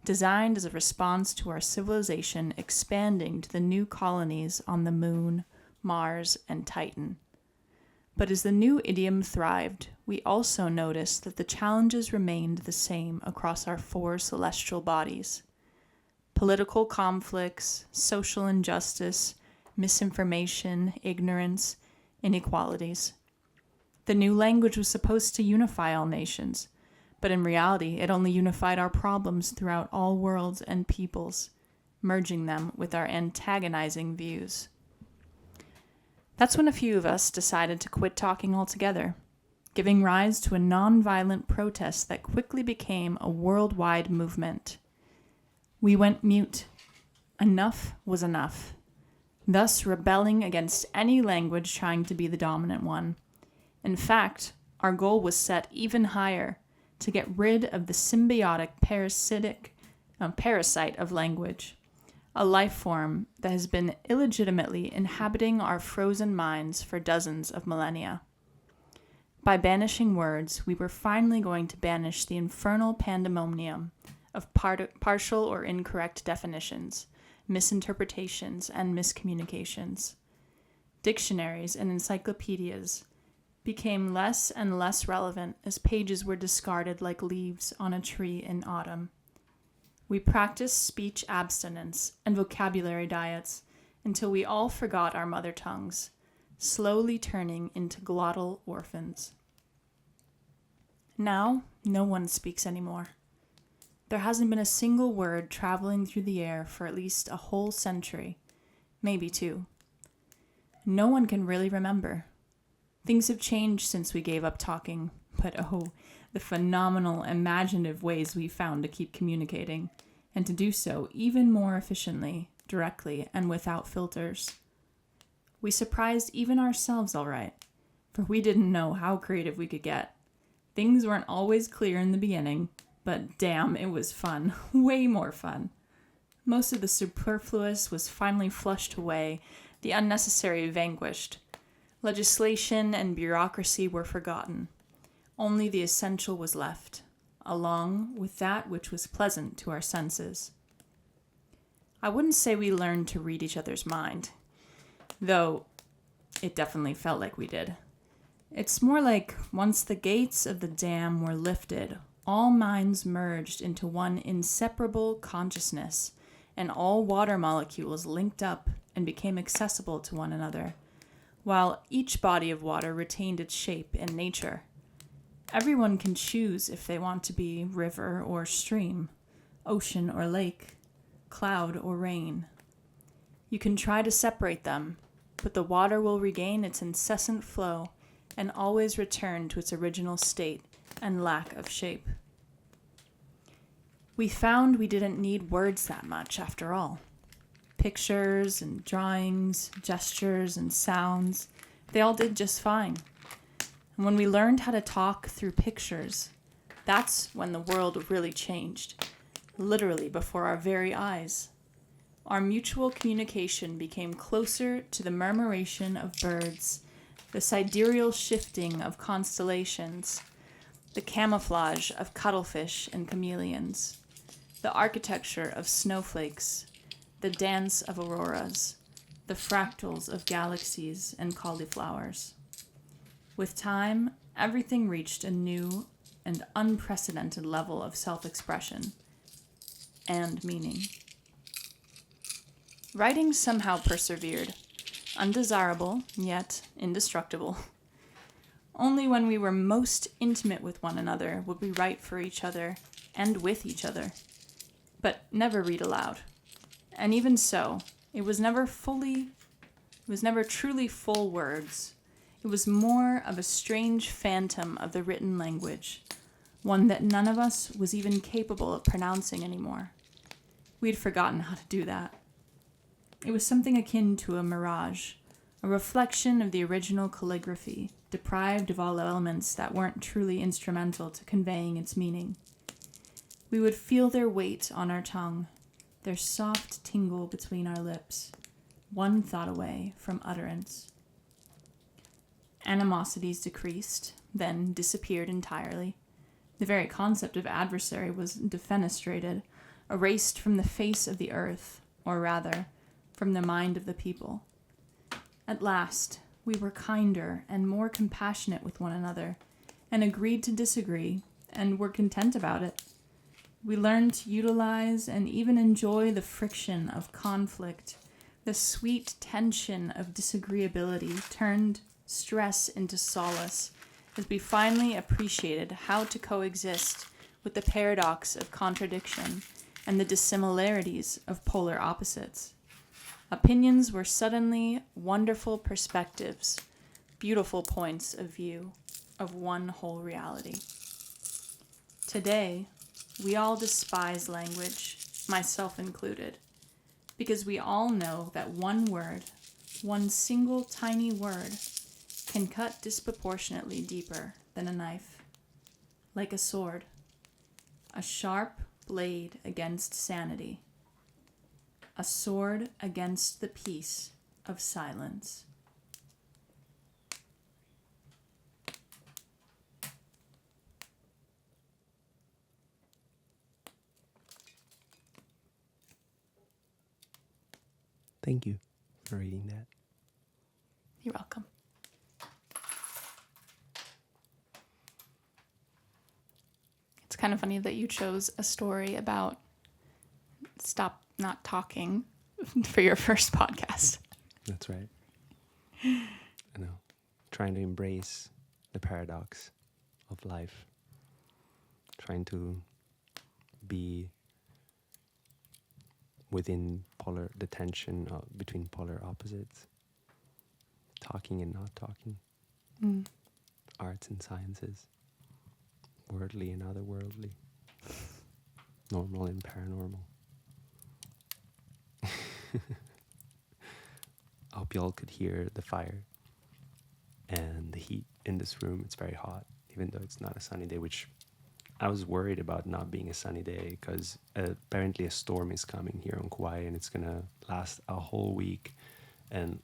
designed as a response to our civilization expanding to the new colonies on the Moon, Mars, and Titan. But as the new idiom thrived, we also noticed that the challenges remained the same across our 4 celestial bodies. Political conflicts, social injustice, misinformation, ignorance, inequalities. The new language was supposed to unify all nations, but in reality it only unified our problems throughout all worlds and peoples, merging them with our antagonizing views. That's when a few of us decided to quit talking altogether, giving rise to a non-violent protest that quickly became a worldwide movement. We went mute. Enough was enough, thus rebelling against any language trying to be the dominant one. In fact, our goal was set even higher, to get rid of the symbiotic parasite of language, a life form that has been illegitimately inhabiting our frozen minds for dozens of millennia. By banishing words, we were finally going to banish the infernal pandemonium of partial or incorrect definitions, misinterpretations, and miscommunications. Dictionaries and encyclopedias became less and less relevant as pages were discarded like leaves on a tree in autumn. We practiced speech abstinence and vocabulary diets until we all forgot our mother tongues, slowly turning into glottal orphans. Now, no one speaks anymore. There hasn't been a single word traveling through the air for at least a whole century, maybe 2. No one can really remember. Things have changed since we gave up talking, but oh, the phenomenal imaginative ways we found to keep communicating, and to do so even more efficiently, directly, and without filters. We surprised even ourselves all right, for we didn't know how creative we could get. Things weren't always clear in the beginning, but damn, it was fun. Way more fun. Most of the superfluous was finally flushed away, the unnecessary vanquished. Legislation and bureaucracy were forgotten. Only the essential was left, along with that which was pleasant to our senses. I wouldn't say we learned to read each other's mind, though it definitely felt like we did. It's more like once the gates of the dam were lifted, all minds merged into one inseparable consciousness, and all water molecules linked up and became accessible to one another, while each body of water retained its shape and nature. Everyone can choose if they want to be river or stream, ocean or lake, cloud or rain. You can try to separate them, but the water will regain its incessant flow and always return to its original state and lack of shape. We found we didn't need words that much after all. Pictures and drawings, gestures and sounds, they all did just fine. And when we learned how to talk through pictures, that's when the world really changed, literally before our very eyes. Our mutual communication became closer to the murmuration of birds, the sidereal shifting of constellations, the camouflage of cuttlefish and chameleons, the architecture of snowflakes, the dance of auroras, the fractals of galaxies and cauliflowers. With time, everything reached a new and unprecedented level of self-expression and meaning. Writing somehow persevered, undesirable, yet indestructible. Only when we were most intimate with one another would we write for each other and with each other, but never read aloud. And even so, it was never truly full words. It was more of a strange phantom of the written language, one that none of us was even capable of pronouncing anymore. We'd forgotten how to do that. It was something akin to a mirage, a reflection of the original calligraphy, deprived of all elements that weren't truly instrumental to conveying its meaning. We would feel their weight on our tongue, their soft tingle between our lips, one thought away from utterance. Animosities decreased, then disappeared entirely. The very concept of adversary was defenestrated, erased from the face of the earth, or rather, from the mind of the people. At last, we were kinder and more compassionate with one another, and agreed to disagree, and were content about it. We learned to utilize and even enjoy the friction of conflict. The sweet tension of disagreeability turned stress into solace as we finally appreciated how to coexist with the paradox of contradiction and the dissimilarities of polar opposites. Opinions were suddenly wonderful perspectives, beautiful points of view of one whole reality. Today, we all despise language, myself included, because we all know that one word, one single tiny word, can cut disproportionately deeper than a knife, like a sword, a sharp blade against sanity, a sword against the peace of silence.
Thank you for reading that.
You're welcome. It's kind of funny that you chose a story about stop not talking for your first podcast.
That's right. I know. Trying to embrace the paradox of life. Trying to be within the tension between polar opposites. Talking and not talking. Arts and sciences. Worldly and otherworldly. Normal and paranormal. I hope you all could hear the fire and the heat in this room. It's very hot, even though it's not a sunny day, which I was worried about not being a sunny day because apparently a storm is coming here on Kauai and it's going to last a whole week. And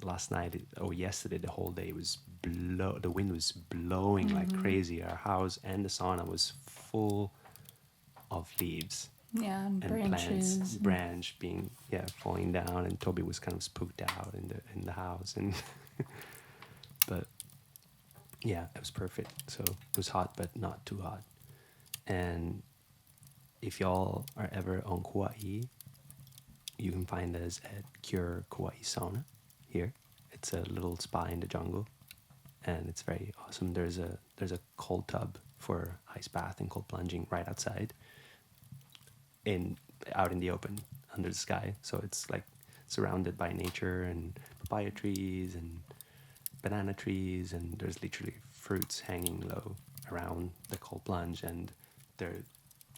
yesterday, the whole day was the wind was blowing like crazy. Our house and the sauna was full of leaves.
Yeah, and
plants, branch being falling down, and Tobi was kind of spooked out in the house, and but yeah, it was perfect. So it was hot, but not too hot. And if y'all are ever on Kauai, you can find us at Cure Kaua Sauna here. It's a little spa in the jungle, and it's very awesome. There's a cold tub for ice bath and cold plunging right outside, out in the open under the sky. So it's like surrounded by nature and papaya trees and banana trees, and there's literally fruits hanging low around the cold plunge, and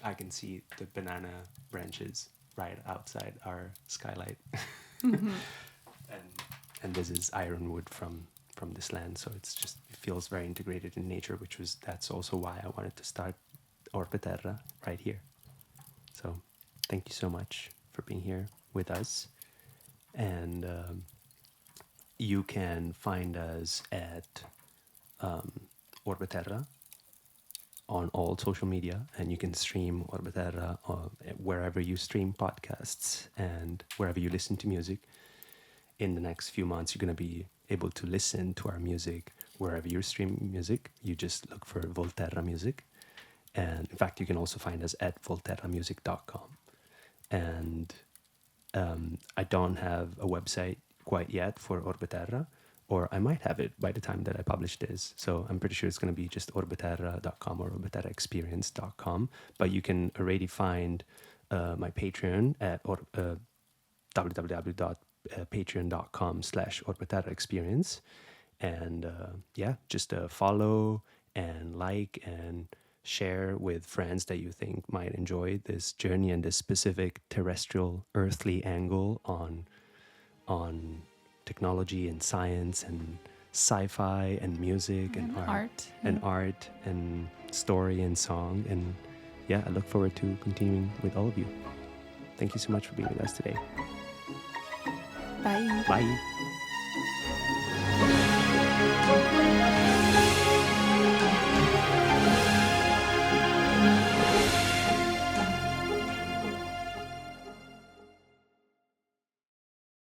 I can see the banana branches right outside our skylight. And this is ironwood from this land, so it feels very integrated in nature, that's also why I wanted to start Orbeterra right here. So thank you so much for being here with us, and you can find us at Orbeterra on all social media, and you can stream Orbeterra wherever you stream podcasts and wherever you listen to music. In the next few months, you're going to be able to listen to our music wherever you stream music. You just look for Volterra Music. And in fact, you can also find us at volterramusic.com. And I don't have a website quite yet for Orbeterra, or I might have it by the time that I publish this. So I'm pretty sure it's going to be just orbeterra.com or orbeterraexperience.com. But you can already find my Patreon at www.patreon.com/orbeterraexperience. And just follow and like and share with friends that you think might enjoy this journey and this specific terrestrial earthly angle on technology and science and sci-fi and music and art and story and song. And I look forward to continuing with all of you. Thank you so much for being with us today.
Bye.
Bye.